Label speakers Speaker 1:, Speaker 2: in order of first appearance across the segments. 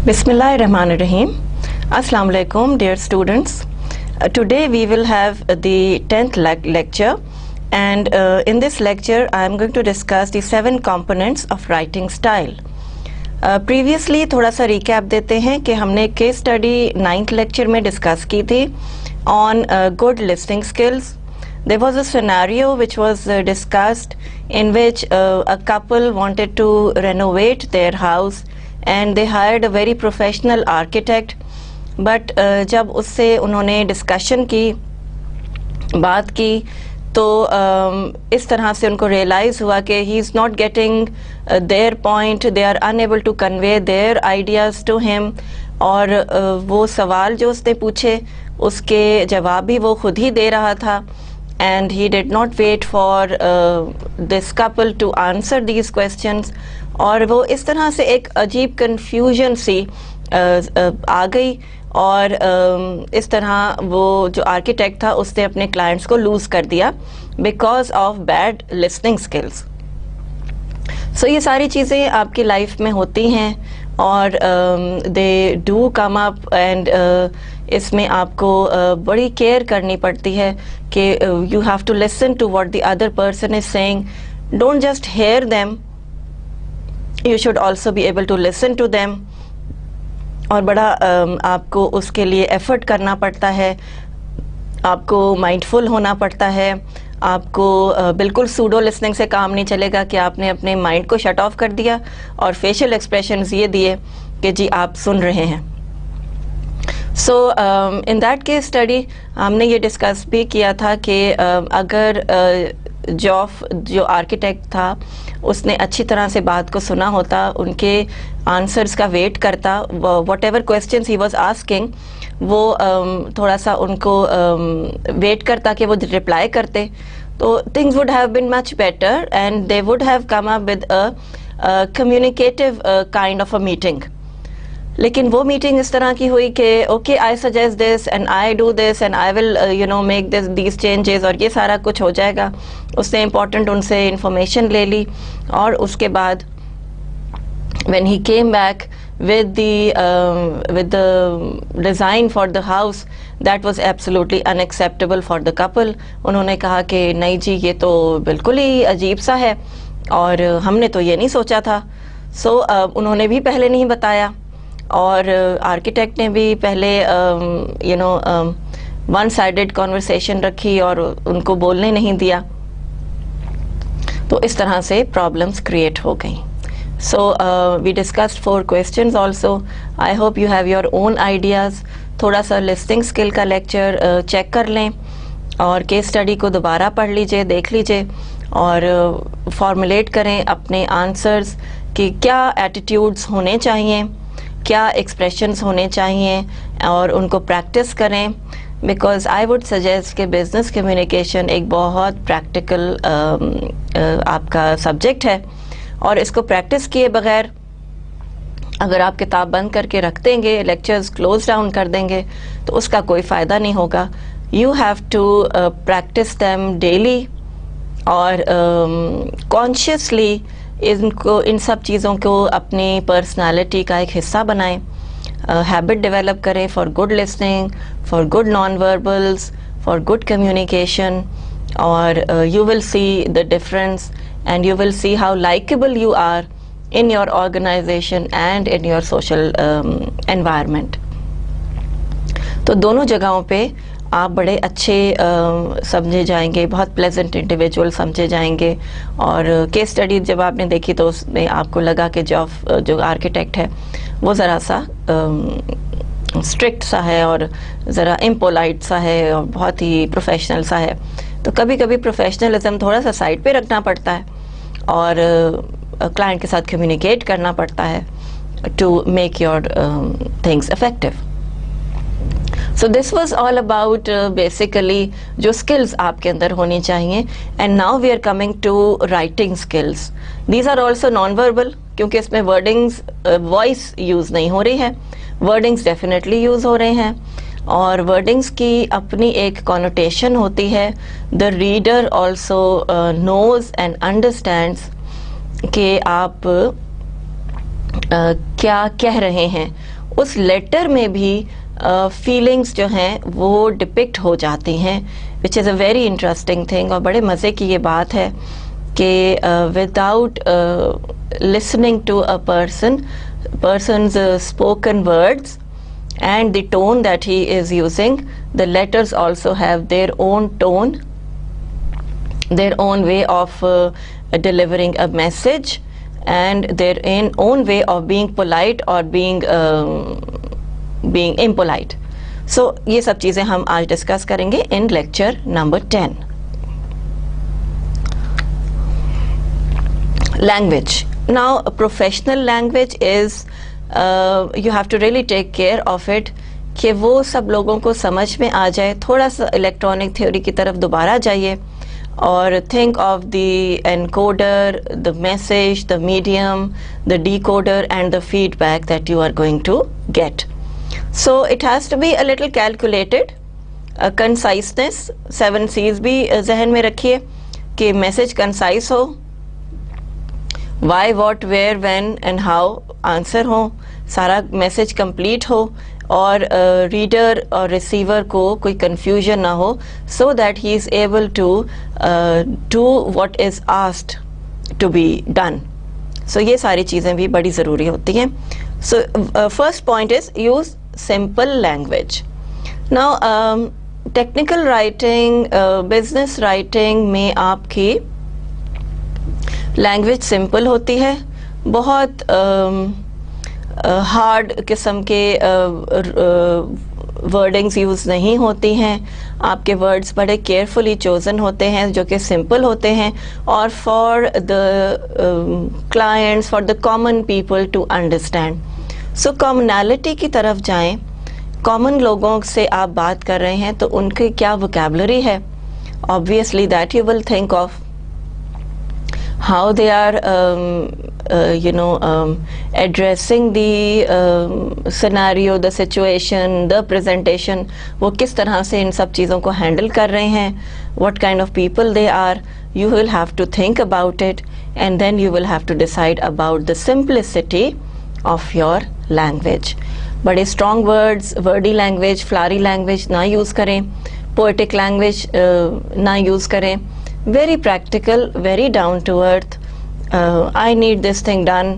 Speaker 1: Bismillahirrahmanirrahim. Assalamu alaikum, dear students. Today we will have the 10th lecture, and in this lecture I am going to discuss the 7 components of writing style. Previously थोड़ा सा recap देते हैं कि हमने case study 9th lecture में discuss की थी on good listening skills. There was a scenario which was discussed in which a couple wanted to renovate their house and they hired a very professional architect, but जब उससे उन्होंने discussion की, बात की, तो इस तरह से उनको realize हुआ कि he is not getting their point, they are unable to convey their ideas to him, और वो सवाल जो उसने पूछे उसके जवाब भी वो खुद ही दे रहा था, and he did not wait for this couple to answer these questions, और वो इस तरह से एक अजीब कन्फ्यूजन सी आ गई, और इस तरह वो जो आर्किटेक्ट था उसने अपने क्लाइंट्स को लूज़ कर दिया because of bad listening skills. So ये सारी चीज़ें आपकी लाइफ में होती हैं और they do come up, and इसमें आपको बड़ी केयर करनी पड़ती है कि you have to listen to what the other person is saying. Don't just hear them, you should also be able to listen to them, और बड़ा आपको उसके लिए एफर्ट करना पड़ता है, आपको माइंडफुल होना पड़ता है, आपको बिल्कुल सूडो लिसनिंग से काम नहीं चलेगा कि आपने अपने माइंड को शट ऑफ कर दिया और फेशियल एक्सप्रेशंस ये दिए कि जी आप सुन रहे हैं. सो इन दैट केस स्टडी हमने ये डिस्कस भी किया था कि अगर जॉफ जो आर्किटेक्ट था उसने अच्छी तरह से बात को सुना होता, उनके आंसर्स का वेट करता, what ever question he was asking वो थोड़ा सा उनको वेट करता कि वो रिप्लाई करते, तो things would have been much better and they would have come up with a communicative kind of a meeting. लेकिन वो मीटिंग इस तरह की हुई कि okay I suggest this and I do this and I will make these changes, और ये सारा कुछ हो जाएगा. उसने इम्पोर्टेंट उनसे इंफॉर्मेशन ले ली, और उसके बाद when he came back with the design for the house, that was absolutely unacceptable for the couple. उन्होंने कहा कि नहीं जी ये तो बिल्कुल ही अजीब सा है और हमने तो ये नहीं सोचा था. सो उन्होंने भी पहले नहीं बताया, और आर्किटेक्ट ने भी पहले वन साइडेड कॉन्वर्सेशन रखी और उनको बोलने नहीं दिया, तो इस तरह से प्रॉब्लम्स क्रिएट हो गई. So we discussed 4 questions also. I hope you have your own ideas. थोड़ा सा लिसनिंग स्किल का लेक्चर चेक कर लें और केस स्टडी को दोबारा पढ़ लीजिए, देख लीजिए, और फॉर्मुलेट करें अपने आंसर्स कि क्या एटीट्यूड्स होने चाहिए, क्या एक्सप्रेशंस होने चाहिए, और उनको प्रैक्टिस करें. बिकॉज आई वुड सजेस्ट कि बिजनेस कम्युनिकेशन एक बहुत प्रैक्टिकल आपका सब्जेक्ट है, और इसको प्रैक्टिस किए बगैर अगर आप किताब बंद करके रख देंगे, लेक्चर्स क्लोज डाउन कर देंगे, तो उसका कोई फ़ायदा नहीं होगा. You have to practise them daily, और कॉन्शियसली इनको इन सब चीज़ों को अपनी पर्सनालिटी का एक हिस्सा बनाएं. हैबिट डेवलप करें for good listening, for good non verbals, for good communication, और you will see the difference and you will see how likable you are in your organization and in your social environment. तो दोनों जगहों पे आप बड़े अच्छे समझे जाएंगे, बहुत प्लेजेंट इंडिविजुअल समझे जाएंगे. और केस स्टडी जब आपने देखी तो उसमें आपको लगा कि जो आर्किटेक्ट है वो ज़रा सा स्ट्रिक्ट सा है और ज़रा इम्पोलाइट सा है और बहुत ही प्रोफेशनल सा है. तो कभी कभी प्रोफेशनलिज्म थोड़ा सा साइड पे रखना पड़ता है और क्लाइंट के साथ कम्युनिकेट करना पड़ता है to make your things effective. So this was all about basically जो स्किल्स आपके अंदर होनी चाहिए. And now we are coming to writing skills. These are also non verbal, क्योंकि इसमें वर्डिंग्स वॉइस यूज़ नहीं हो रही है, वर्डिंग्स डेफिनेटली यूज़ हो रहे हैं, और वर्डिंग्स की अपनी एक कॉनोटेशन होती है. The reader also knows and understands कि आप क्या कह रहे हैं, उस लेटर में भी फीलिंग्स जो हैं वो डिपिक्ट हो जाती हैं, which is a very interesting thing. और बड़े मज़े की ये बात है कि without listening to a person's spoken words and the tone that he is using, the letters also have their own tone, their own way of delivering a message, and their own way of being polite or being impolite. So ये सब चीज़ें हम आज discuss करेंगे in lecture number 10. Language. Now professional language is you have to really take care of it कि वो सब लोगों को समझ में आ जाए। थोड़ा सा इलेक्ट्रॉनिक थ्योरी की तरफ दोबारा जाइए और think of the encoder, the message, the medium, the decoder and the feedback that you are going to get. So it has to be a little calculated. Conciseness, 7 C's भी जहन में रखिए कि मैसेज कंसाइज हो, why, what, where, when and how answer हो, सारा message complete हो और रीडर और रिसीवर को कोई कंफ्यूजन ना हो, so that he is able to do what is asked to be done. So ये सारी चीज़ें भी बड़ी ज़रूरी होती हैं. So first point is use simple language. Now technical writing, business writing में आपकी लैंग्वेज सिंपल होती है, बहुत हार्ड किस्म के वर्डिंग्स यूज़ नहीं होती हैं, आपके वर्ड्स बड़े केयरफुली चोज़न होते हैं जो कि सिंपल होते हैं और for the clients, for the common people to understand. So commonality की तरफ जाएं. कॉमन लोगों से आप बात कर रहे हैं तो उनकी क्या वोकैबुलरी है, obviously that you will think of. How they are addressing the scenario, the situation, the presentation, वो किस तरह से इन सब चीज़ों को हैंडल कर रहे हैं, what kind of people they are. You will have to think about it and then you will have to decide about the simplicity of your language. बड़े strong words, wordy language, flowery language ना use करें, poetic language ना use करें. Very practical, very down to earth. I need this thing done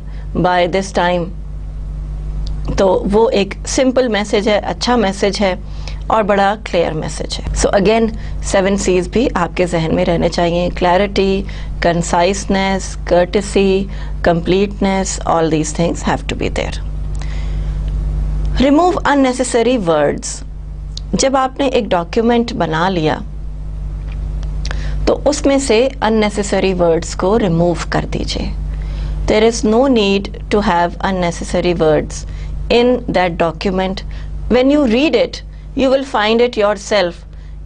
Speaker 1: by this time. तो वो एक simple message है, अच्छा message है और बड़ा clear message है. So again 7 C's भी आपके जहन में रहने चाहिए. Clarity, conciseness, courtesy, completeness, all these things have to be there. Remove unnecessary words. जब आपने एक document बना लिया तो उसमें से unnecessary words को remove कर दीजिए. There is no need to have unnecessary words in that document. When you read it, you will find it yourself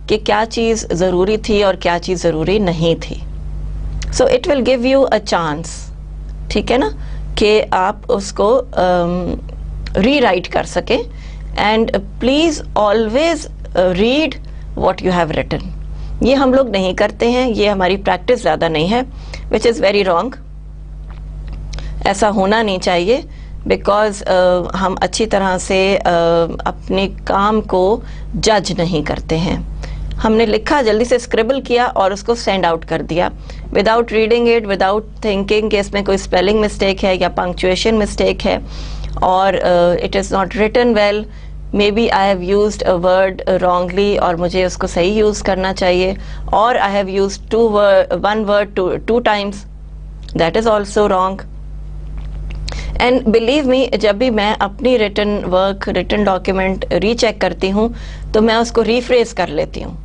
Speaker 1: कि क्या चीज़ ज़रूरी थी और क्या चीज़ ज़रूरी नहीं थी. So it will give you a chance, ठीक है ना, कि आप उसको rewrite कर सकें. And please always read what you have written. ये हम लोग नहीं करते हैं, ये हमारी प्रैक्टिस ज़्यादा नहीं है, विच इज़ वेरी रॉन्ग. ऐसा होना नहीं चाहिए बिकॉज हम अच्छी तरह से अपने काम को जज नहीं करते हैं. हमने लिखा, जल्दी से स्क्रिबल किया और उसको सेंड आउट कर दिया without reading it, without thinking कि इसमें कोई स्पेलिंग मिस्टेक है या पंक्चुएशन मिस्टेक है, और it is not written well. Maybe I have used a word wrongly और मुझे उसको सही यूज़ करना चाहिए, और I have used one word two times, that is also wrong. And believe me, जब भी मैं अपनी रिटन डॉक्यूमेंट रीचेक करती हूँ तो मैं उसको रीफ्रेज कर लेती हूँ.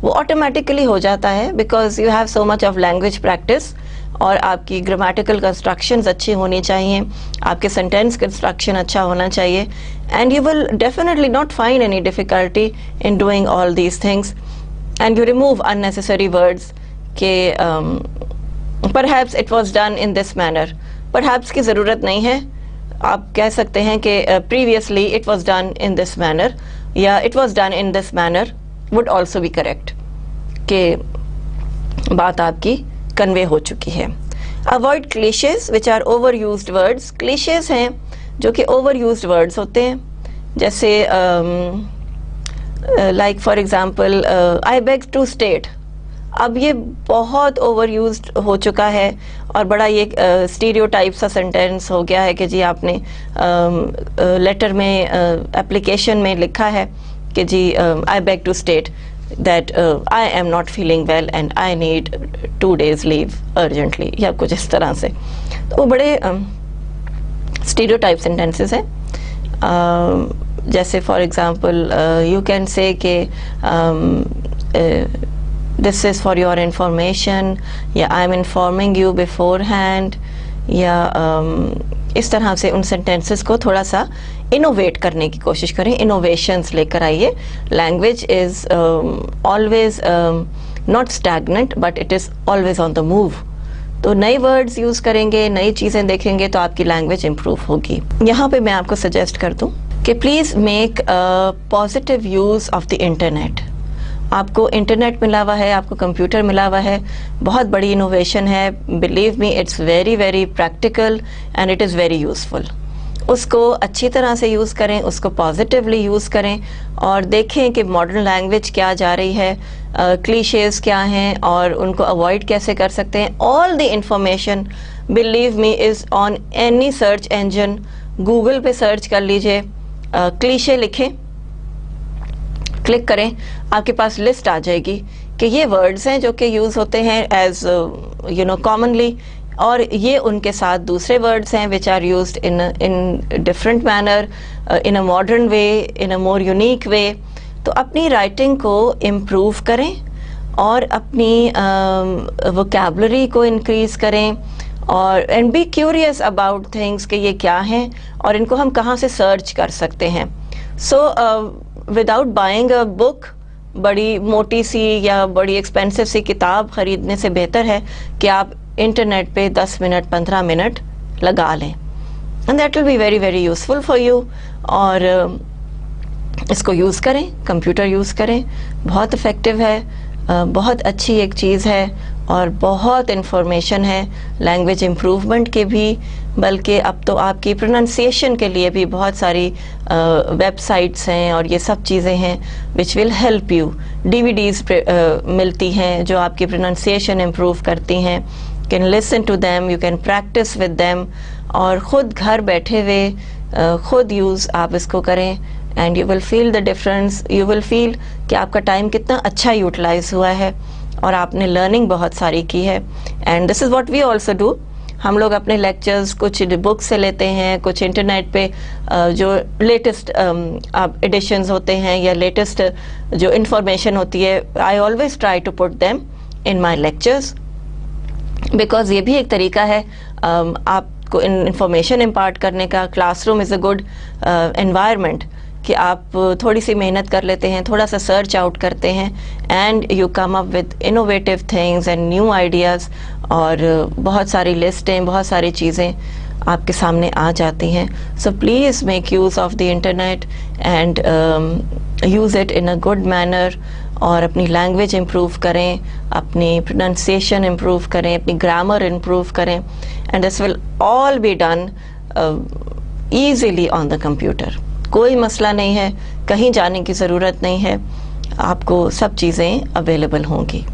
Speaker 1: वो ऑटोमेटिकली हो जाता है because you have so much of language practice, और आपकी ग्रामेटिकल कंस्ट्रक्शंस अच्छी होनी चाहिए, आपके सेंटेंस कंस्ट्रक्शन अच्छा होना चाहिए, and you will definitely not find any difficulty in doing all these things. And you remove unnecessary words के perhaps it was done in this manner. Perhaps की ज़रूरत नहीं है, आप कह सकते हैं कि previously it was done in this manner या it was done in this manner would also be correct, कि बात आपकी कन्वे हो चुकी है. Avoid cliches which are over used words. Cliches हैं जो कि ओवर यूज्ड वर्ड्स होते हैं, जैसे like for example I beg to state. अब ये बहुत ओवर यूज्ड हो चुका है और बड़ा ये स्टीरियोटाइप सा सेंटेंस हो गया है कि जी आपने लेटर में एप्लीकेशन में लिखा है कि जी I beg to state that I am not feeling well and I need 2 days leave urgently, या कुछ इस तरह से। तो वो बड़े स्टीरियोटाइप सेंटेंसेस हैं। जैसे for example you can say कि this is for your information, या I am informing you beforehand, या इस तरह से उन सेंटेंसेस को थोड़ा सा इनोवेट करने की कोशिश करें, इनोवेशंस लेकर आइए। Language is always not stagnant but it is always on the move. तो नए वर्ड्स यूज़ करेंगे, नई चीज़ें देखेंगे तो आपकी लैंग्वेज इम्प्रूव होगी। यहाँ पे मैं आपको सजेस्ट कर दूँ कि please make positive use of the internet. आपको इंटरनेट मिला हुआ है, आपको कंप्यूटर मिला हुआ है, बहुत बड़ी इनोवेशन है। Believe me, it's very very practical and it is very useful. उसको अच्छी तरह से यूज़ करें, उसको पॉजिटिवली यूज़ करें और देखें कि मॉडर्न लैंग्वेज क्या जा रही है, क्लीशेज़ क्या हैं और उनको अवॉइड कैसे कर सकते हैं। All the information, believe me, is on any search engine. Google पे सर्च कर लीजिए, क्लीशे लिखें, क्लिक करें, आपके पास लिस्ट आ जाएगी कि ये वर्ड्स हैं जो कि यूज़ होते हैं एज यू नो कॉमनली, और ये उनके साथ दूसरे वर्ड्स हैं which are used in different manner, in a modern way, in a more unique way. तो अपनी राइटिंग को इम्प्रूव करें और अपनी वोकैबुलरी को इंक्रीज़ करें और and be curious about things कि ये क्या हैं और इनको हम कहाँ से सर्च कर सकते हैं। So without buying a book, बड़ी मोटी सी या बड़ी एक्सपेंसिव सी किताब ख़रीदने से बेहतर है कि आप इंटरनेट पे 10 मिनट 15 मिनट लगा लें and that will be very very useful for you. और इसको यूज़ करें, कंप्यूटर यूज़ करें, बहुत इफ़ेक्टिव है, बहुत अच्छी एक चीज़ है और बहुत इंफॉर्मेशन है लैंग्वेज इम्प्रूवमेंट के भी, बल्कि अब तो आपकी प्रोनाउंसिएशन के लिए भी बहुत सारी वेबसाइट्स हैं और ये सब चीज़ें हैं which will help you. DVDs मिलती हैं जो आपकी प्रोनाउंसिएशन इम्प्रूव करती हैं। Can listen to them, you can practise with them और ख़ुद घर बैठे हुए ख़ुद यूज़ आप इसको करें and you will feel the difference. You will feel कि आपका टाइम कितना अच्छा यूटिलाइज हुआ है और आपने लर्निंग बहुत सारी की है। And this is what we also do. हम लोग अपने लेक्चर्स कुछ बुक से लेते हैं, कुछ इंटरनेट पे जो लेटेस्ट एडिशंस होते हैं या लेटेस्ट जो इंफॉर्मेशन होती है, I always try to put them in my lectures because ये भी एक तरीका है आपको इंफॉर्मेशन इम्पार्ट करने का। Classroom is a good environment कि आप थोड़ी सी मेहनत कर लेते हैं, थोड़ा सा सर्च आउट करते हैं and you come up with innovative things and new ideas और बहुत सारी लिस्टें, बहुत सारी चीज़ें आपके सामने आ जाती हैं। So please make use of the internet and use it in a good manner और अपनी लैंग्वेज इम्प्रूव करें, अपनी प्रोनाउंसिएशन इम्प्रूव करें, अपनी ग्रामर इम्प्रूव करें and this will all be done easily on the computer. कोई मसला नहीं है, कहीं जाने की ज़रूरत नहीं है, आपको सब चीज़ें अवेलेबल होंगी।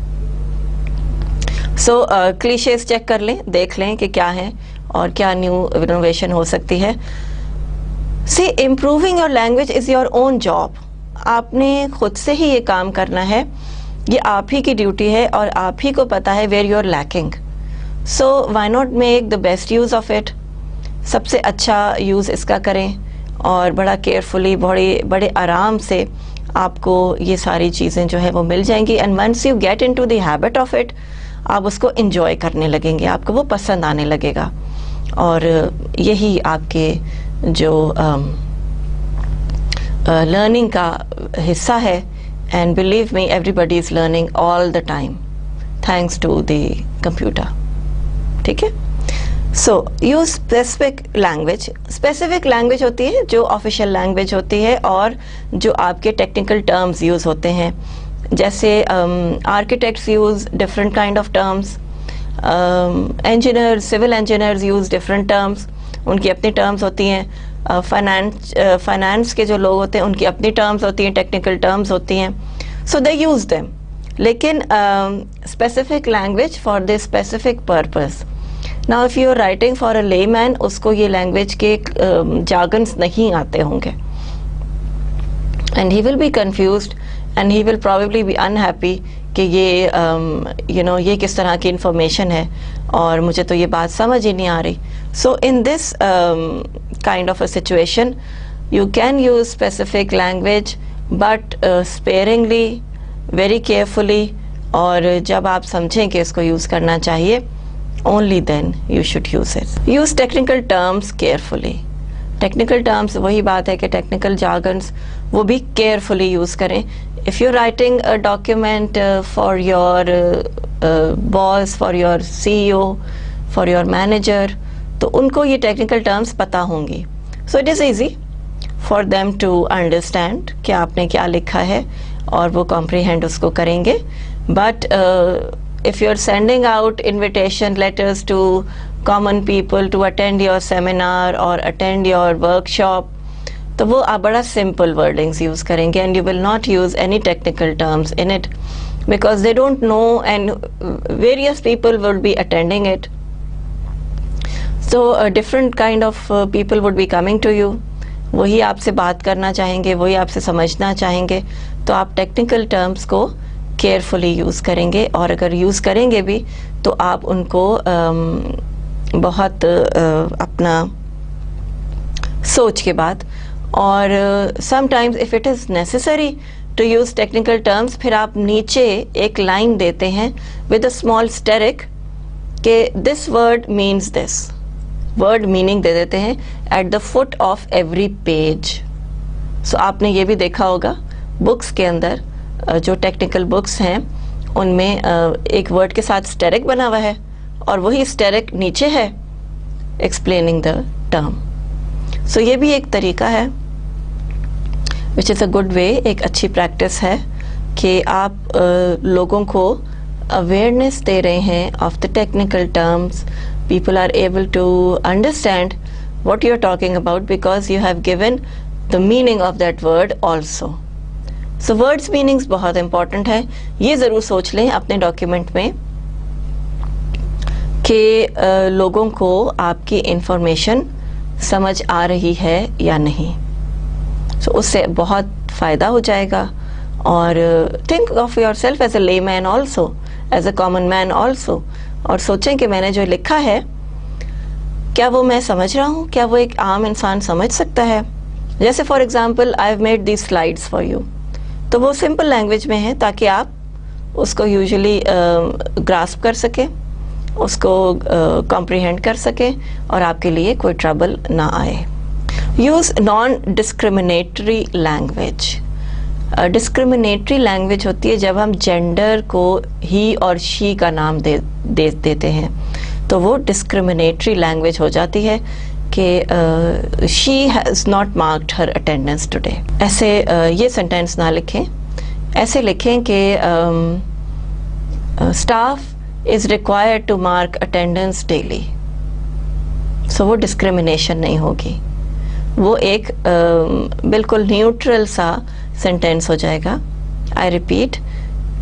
Speaker 1: सो क्लीशेस चेक कर लें, देख लें कि क्या है और क्या न्यू इनोवेशन हो सकती है। See improving your language is your own job. आपने खुद से ही ये काम करना है, ये आप ही की ड्यूटी है और आप ही को पता है where you are lacking. So why not make the best use of it. सबसे अच्छा यूज़ इसका करें और बड़ा केयरफुली, बड़े आराम से आपको ये सारी चीज़ें जो है वो मिल जाएंगी and once you get into the habit of it, आप उसको एंजॉय करने लगेंगे, आपको वो पसंद आने लगेगा और यही आपके जो लर्निंग का हिस्सा है। And believe me, everybody is learning all the time thanks to the computer. ठीक है। So use specific language. Specific language होती है जो ऑफिशियल लैंग्वेज होती है और जो आपके टेक्निकल टर्म्स यूज़ होते हैं। जैसे architects use different kind of terms, engineers, civil engineers use different terms, उनकी अपनी टर्म्स होती हैं। फाइनेंस के जो लोग होते हैं उनकी अपनी टर्म्स होती हैं, टेक्निकल टर्म्स होती हैं, सो दे यूज़ देम. लेकिन specific language for this specific purpose. Now if you are writing for a layman, उसको ये लैंग्वेज के जार्गन्स नहीं आते होंगे, and he will be confused and he will probably be unhappy कि ये ये किस तरह की इंफॉर्मेशन है और मुझे तो ये बात समझ ही नहीं आ रही. So in this kind of a situation you can use specific language but sparingly, very carefully, और जब आप समझें कि इसको यूज़ करना चाहिए, only then you should use it. Use technical terms carefully. Technical terms, वही बात है कि technical jargons वो भी carefully use करें. If you're writing a document for your boss, for your CEO, for your manager, तो उनको ये technical terms पता होंगी. So it is easy for them to understand कि आपने क्या लिखा है और वो comprehend उसको करेंगे. But if you're sending out invitation letters to common people to attend your seminar or attend your workshop, तो वो आप बड़ा simple wordings use करेंगे and you will not use any technical terms in it because they don't know and various people will be attending it. So a different kind of people would be coming to you. वही आपसे बात करना चाहेंगे, वही आपसे समझना चाहेंगे, तो आप technical terms को केयरफुली यूज़ करेंगे. और अगर यूज़ करेंगे भी तो आप उनको बहुत अपना सोच के बाद, और sometimes if it is necessary to use technical terms, फिर आप नीचे एक लाइन देते हैं विद अ स्मॉल स्टेरिक के this word means this, word meaning दे देते हैं at the foot of every page. So आपने ये भी देखा होगा बुक्स के अंदर, जो टेक्निकल बुक्स हैं उनमें एक वर्ड के साथ स्टेरिक बना हुआ है और वही स्टेरिक नीचे है एक्सप्लेनिंग द टर्म. सो ये भी एक तरीका है which is a good way, एक अच्छी प्रैक्टिस है कि आप लोगों को अवेयरनेस दे रहे हैं of the technical terms. People are able to understand what you are talking about because you have given the meaning of that word also. So words meanings बहुत इंपॉर्टेंट है. ये ज़रूर सोच लें अपने डॉक्यूमेंट में कि लोगों को आपकी इंफॉर्मेशन समझ आ रही है या नहीं. सो उससे बहुत फ़ायदा हो जाएगा. और think of yourself as a layman also, as a common man also, और सोचें कि मैंने जो लिखा है क्या वो मैं समझ रहा हूँ, क्या वो एक आम इंसान समझ सकता है. जैसे for example I have made these slides for you, तो वो सिंपल लैंग्वेज में है ताकि आप उसको यूजुअली ग्रास्प कर सकें, उसको कॉम्प्रिहेंड कर सकें और आपके लिए कोई ट्रबल ना आए. Use non discriminatory language. Discriminatory language होती है जब हम जेंडर को ही और शी का नाम देते हैं, तो वो डिस्क्रिमिनेटरी लैंग्वेज हो जाती है कि she has not marked her attendance today. ऐसे ये सेंटेंस ना लिखें, ऐसे लिखें कि staff is required to mark attendance daily. So वो डिस्क्रिमिनेशन नहीं होगी, वो एक बिल्कुल न्यूट्रल सा सेंटेंस हो जाएगा. आई रिपीट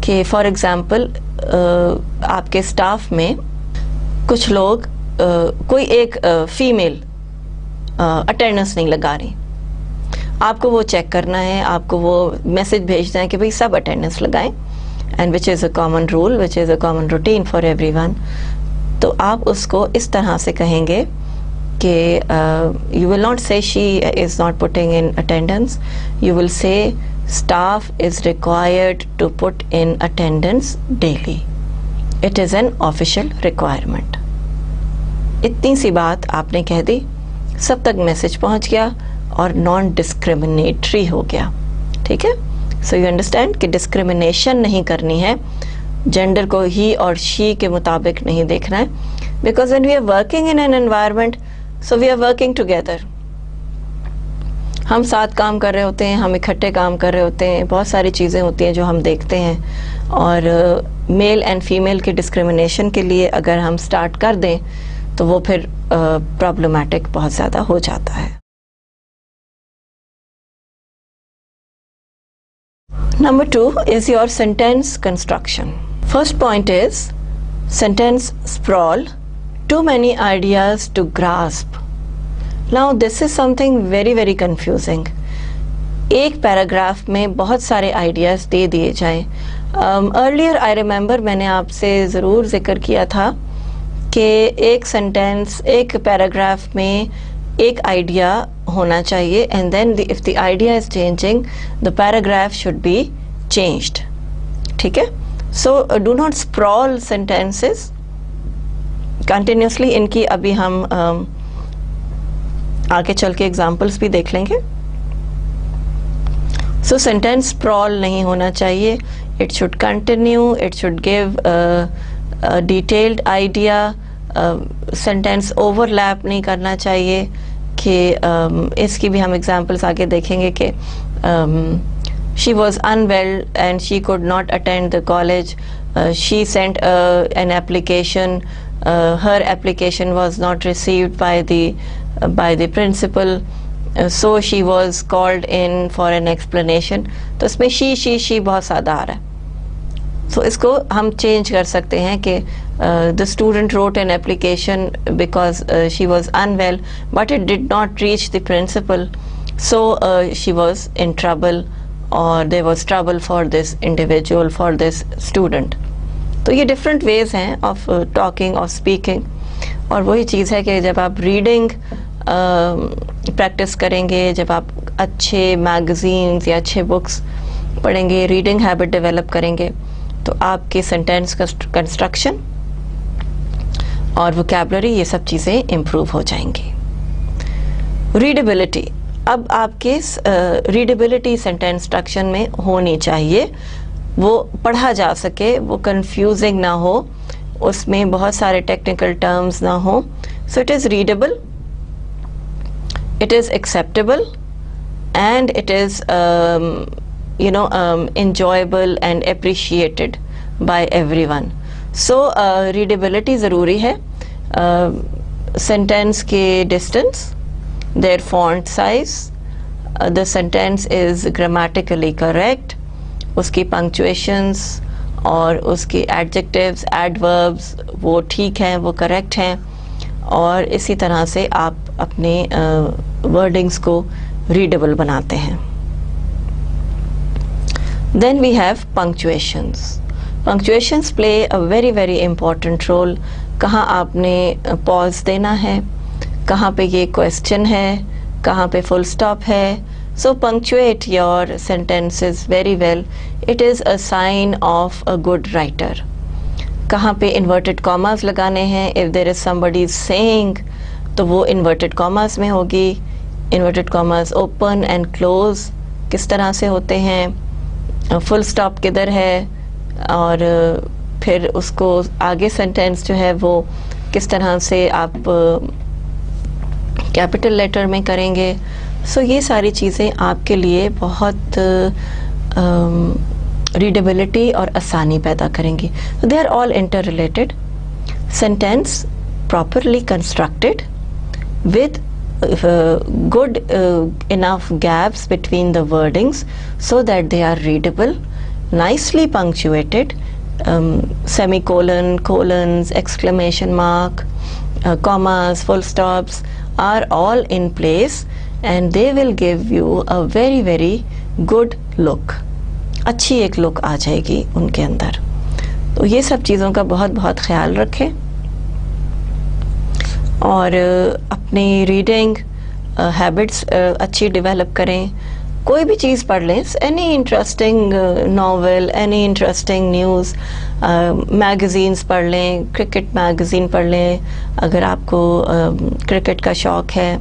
Speaker 1: कि फॉर एग्ज़ाम्पल आपके स्टाफ में कुछ लोग कोई एक फीमेल अटेंडेंस नहीं लगा रही, आपको वो चेक करना है, आपको वो मैसेज भेजना है कि भाई सब अटेंडेंस लगाएं, and which is a common rule, which is a common routine for everyone. तो आप उसको इस तरह से कहेंगे कि you will not say she is not putting in attendance, you will say staff is required to put in attendance daily. It is an official requirement. इतनी सी बात आपने कह दी, सब तक मैसेज पहुंच गया और नॉन डिस्क्रिमिनेटरी हो गया. ठीक है. सो यू अंडरस्टैंड कि डिस्क्रिमिनेशन नहीं करनी है, जेंडर को ही और शी के मुताबिक नहीं देखना है, because when we are working in an environment, so we are working together. हम साथ काम कर रहे होते हैं, हम इकट्ठे काम कर रहे होते हैं, बहुत सारी चीज़ें होती हैं जो हम देखते हैं, और मेल एंड फीमेल की डिस्क्रिमिनेशन के लिए अगर हम स्टार्ट कर दें तो वो फिर प्रॉब्लमैटिक बहुत ज़्यादा हो जाता है. Number 2 is your sentence construction. First point is sentence sprawl, too many ideas to grasp. Now this is something very confusing. एक पैराग्राफ में बहुत सारे आइडियाज़ दे दिए जाएं. अर्लियर आई रिमेंबर मैंने आपसे ज़रूर जिक्र किया था कि एक सेंटेंस, एक पैराग्राफ में एक आइडिया होना चाहिए, and then if the idea is changing the paragraph should be changed. ठीक है, so do not sprawl sentences continuously. इनकी अभी हम आगे चल के एग्जाम्पल्स भी देख लेंगे. सो सेंटेंस स्प्रॉल नहीं होना चाहिए. It should continue, it should give detailed idea. Sentence overlap नहीं करना चाहिए कि इसकी भी हम एग्जांपल्स आगे देखेंगे कि she was unwell and she could not attend the college. She sent an application, her application was not received by the principal, so she was called in for an explanation. तो इसमें she बहुत ज़्यादा आ रहा है. So इसको हम change कर सकते हैं कि the student wrote an application because she was unwell, but it did not reach the principal, so she was in trouble, or there was trouble for this individual, for this student. तो ये different ways हैं of talking or speaking. और वही चीज़ है कि जब आप reading practice करेंगे, जब आप अच्छे मैगज़ीन्स या अच्छे बुक्स पढ़ेंगे, रीडिंग हैबिट डेवलप करेंगे, तो आपके सेंटेंस कंस्ट्रक्शन और वोकैबुलरी ये सब चीज़ें इम्प्रूव हो जाएंगी. रीडेबिलिटी, अब आपके रीडेबिलिटी सेंटेंस कंस्ट्रक्शन में होनी चाहिए, वो पढ़ा जा सके, वो कंफ्यूजिंग ना हो, उसमें बहुत सारे टेक्निकल टर्म्स ना हो. So it is readable, it is acceptable, and it is enjoyable and appreciated by everyone. So readability ज़रूरी है. Sentence के distance, their font size, the sentence is grammatically correct, उसकी punctuations और उसकी adjectives, adverbs वो ठीक हैं, वो correct हैं, और इसी तरह से आप अपने वर्डिंग्स को रीडेबल बनाते हैं. Then we have punctuations. Punctuations play a very important role. कहाँ आपने पॉज देना है, कहाँ पे ये क्वेश्चन है, कहाँ पे फुल स्टॉप है. So punctuate your sentences very well. It is a sign of a good writer. कहाँ पे इन्वर्टेड कॉमास लगाने हैं. If there is somebody saying तो वो इन्वर्टेड कॉमास में होगी. Inverted commas open and close किस तरह से होते हैं, फुल स्टॉप किधर है, और फिर उसको आगे सेंटेंस जो है वो किस तरह से आप कैपिटल लेटर में करेंगे. सो ये सारी चीज़ें आपके लिए बहुत रीडेबिलिटी और आसानी पैदा करेंगी. They are all inter related. Sentence properly constructed with good enough gaps between the wordings so that they are readable, nicely punctuated, semicolon, colons, exclamation mark, commas, full stops are all in place, and they will give you a very good look. अच्छी एक look आ जाएगी उनके अंदर. तो ये सब चीज़ों का बहुत ख्याल रखें और अपनी रीडिंग हैबिट्स अच्छी डेवलप करें. कोई भी चीज़ पढ़ लें, any interesting novel, any interesting news, magazines पढ़ लें, क्रिकेट मैगज़ीन पढ़ लें अगर आपको क्रिकेट का शौक़ है.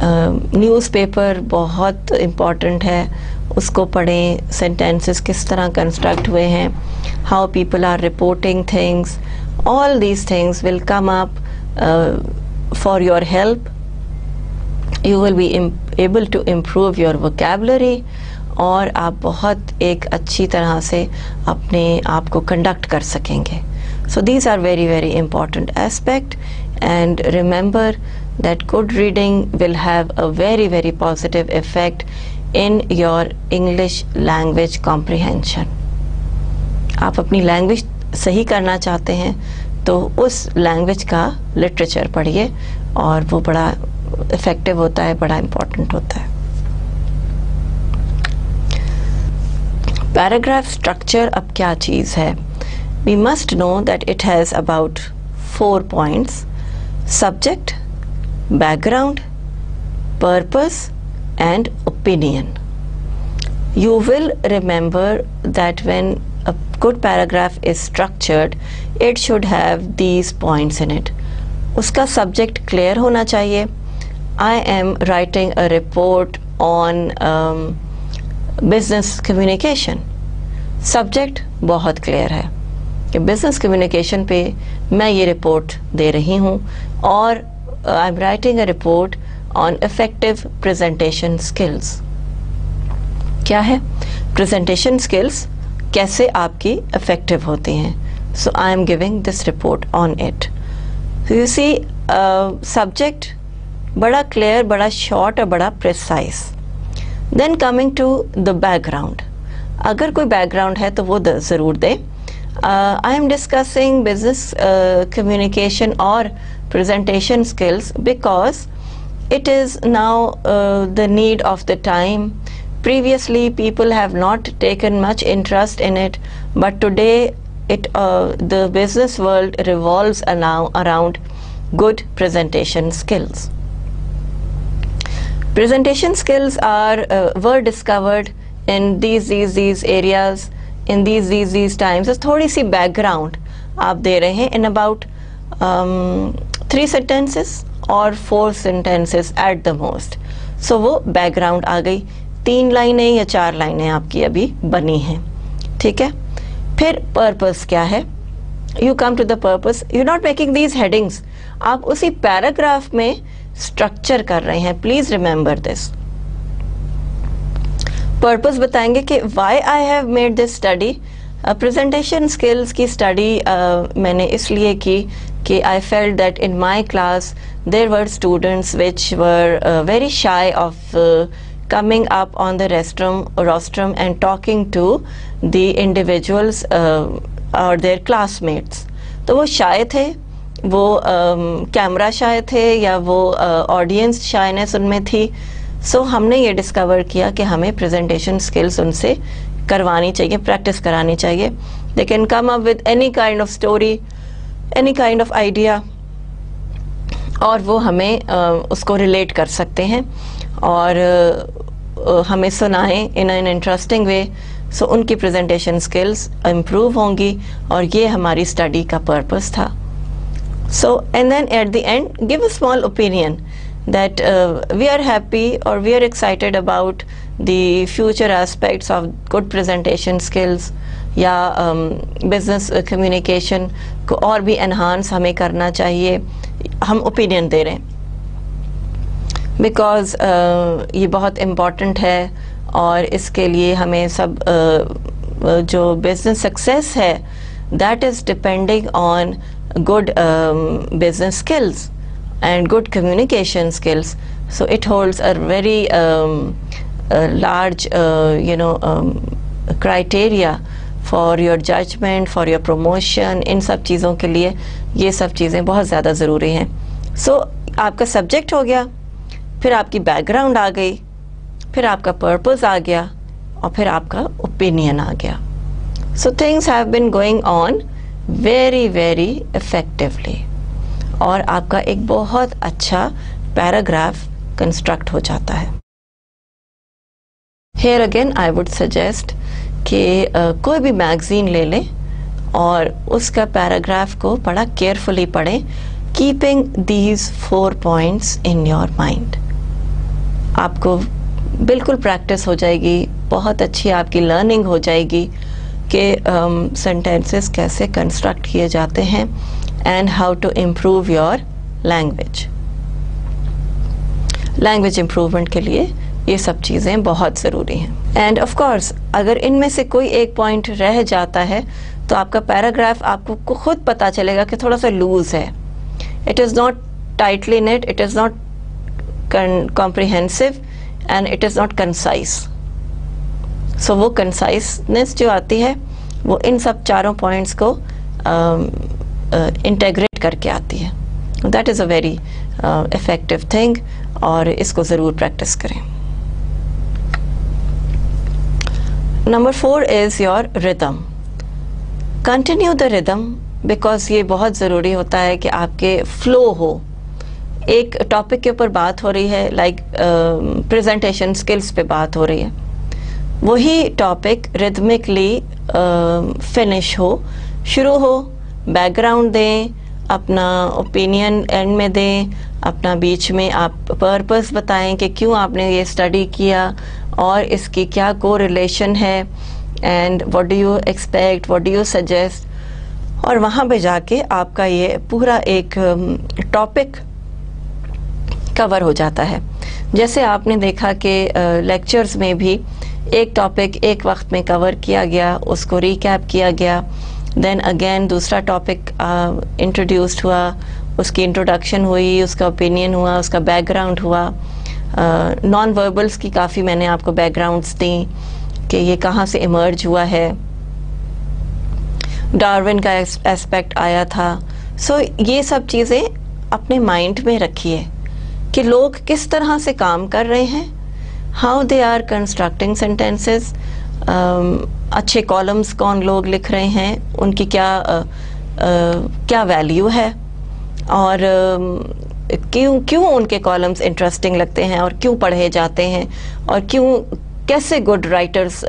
Speaker 1: न्यूज़पेपर बहुत इम्पॉर्टेंट है, उसको पढ़ें. सेंटेंसेस किस तरह कंस्ट्रक्ट हुए हैं, how people are reporting things, all these things will come up for your help. You will be able to improve your vocabulary, और आप बहुत एक अच्छी तरह से अपने आप को कंडक्ट कर सकेंगे. So these are very important aspect, and remember that good reading will have a very positive effect in your English language comprehension. आप अपनी लैंग्वेज सही करना चाहते हैं तो उस लैंग्वेज का लिटरेचर पढ़िए और वो बड़ा इफ़ेक्टिव होता है, बड़ा इम्पोर्टेंट होता है. पैराग्राफ स्ट्रक्चर अब क्या चीज़ है? We must know that it has about 4 points: subject, background, purpose and opinion. You will remember that when a good paragraph is structured, it should have these points in it. उसका subject clear होना चाहिए. I am writing a report on business communication. Subject बहुत clear है कि business communication पे मैं ये report दे रही हूँ और I'm writing a report on effective presentation skills. क्या है presentation skills? कैसे आपकी effective होती हैं? So I am giving this report on it. So you see, subject बड़ा clear, बड़ा short और बड़ा precise. Then coming to the background. अगर कोई background है तो वो ज़रूर दें. I am discussing business communication or presentation skills because it is now the need of the time. Previously people have not taken much interest in it, but today the business world revolves now around good presentation skills. Presentation skills were discovered in these areas, in these times. So थोड़ी सी background आप दे रहे हैं in about 3 sentences or 4 sentences at the most. So वो background आ गई. 3 लाइनें या 4 लाइनें आपकी अभी बनी हैं, ठीक है. फिर purpose क्या है? You come to the purpose. You're not making these headings. आप उसी paragraph में structure कर रहे हैं. Please remember this. Purpose बताएंगे कि why I have made this study. Presentation skills की study मैंने इसलिए की कि I felt that in my class there were students which were very shy of coming up on the rostrum and talking to the individuals or their classmates. तो वो shy थे, वो camera shy थे या वो ऑडियंस शायनेस उनमें थी. सो हमने ये डिस्कवर किया कि हमें प्रेजेंटेशन स्किल्स उनसे करवानी चाहिए, प्रैक्टिस करानी चाहिए. They can come up with any kind of story, any kind of idea, और वो हमें उसको रिलेट कर सकते हैं और हमें सुनाएं इन एन इंटरेस्टिंग वे. सो उनकी प्रेजेंटेशन स्किल्स इम्प्रूव होंगी और ये हमारी स्टडी का पर्पस था. So and then at the end give a small opinion that we are happy or we are excited about the future aspects of good presentation skills या business communication को और भी enhance हमें करना चाहिए. हम opinion दे रहे हैं because ये बहुत important है और इसके लिए हमें सब जो business success है that is depending on good business skills and good communication skills. So it holds a very large criteria for your judgment, for your promotion. इन सब चीज़ों के लिए ये सब चीज़ें बहुत ज़्यादा ज़रूरी हैं. So आपका subject हो गया, फिर आपकी background आ गई, फिर आपका purpose आ गया और फिर आपका opinion आ गया. So things have been going on very effectively और आपका एक बहुत अच्छा पैराग्राफ कंस्ट्रक्ट हो जाता है. Here again I would suggest कि कोई भी मैगजीन ले लें और उसका पैराग्राफ को बड़ा केयरफुली पढ़ें, keeping these 4 points in your mind. आपको बिल्कुल प्रैक्टिस हो जाएगी, बहुत अच्छी आपकी लर्निंग हो जाएगी कि सेंटेंसेस कैसे कंस्ट्रक्ट किए जाते हैं and how to improve your language. Language improvement के लिए ये सब चीज़ें बहुत ज़रूरी हैं. एंड ऑफ कोर्स अगर इनमें से कोई एक पॉइंट रह जाता है तो आपका पैराग्राफ आपको खुद पता चलेगा कि थोड़ा सा लूज है. It is not tightly net, it is not comprehensive and it is not concise. So वो conciseness जो आती है वो इन सब चारों points को integrate करके आती है. That is a very effective thing और इसको ज़रूर practice करें. Number 4 is your rhythm. Continue the rhythm because ये बहुत ज़रूरी होता है कि आपके flow हो. एक टॉपिक के ऊपर बात हो रही है, लाइक प्रेजेंटेशन स्किल्स पे बात हो रही है, वही टॉपिक रिदमिकली फिनिश हो, शुरू हो, बैकग्राउंड दें, अपना ओपिनियन एंड में दें, अपना बीच में आप पर्पस बताएं कि क्यों आपने ये स्टडी किया और इसकी क्या कोरिलेशन है, and what do you expect, what do you suggest, और वहाँ पे जाके आपका ये पूरा एक टॉपिक कवर हो जाता है. जैसे आपने देखा कि लेक्चर्स में भी एक टॉपिक एक वक्त में कवर किया गया, उसको रिकैप किया गया, देन अगेन दूसरा टॉपिक इंट्रोड्यूस्ड हुआ, उसकी इंट्रोडक्शन हुई, उसका ओपिनियन हुआ, उसका बैकग्राउंड हुआ. नॉन वर्बल्स की काफ़ी मैंने आपको बैकग्राउंड्स दी कि ये कहाँ से इमर्ज हुआ है, डार्विन का एस्पेक्ट आया था. सो ये सब चीज़ें अपने माइंड में रखिए कि लोग किस तरह से काम कर रहे हैं, how they are constructing sentences, अच्छे कॉलम्स कौन लोग लिख रहे हैं, उनकी क्या वैल्यू है, और क्यों उनके कॉलम्स इंटरेस्टिंग लगते हैं और क्यों पढ़े जाते हैं, और कैसे गुड राइटर्स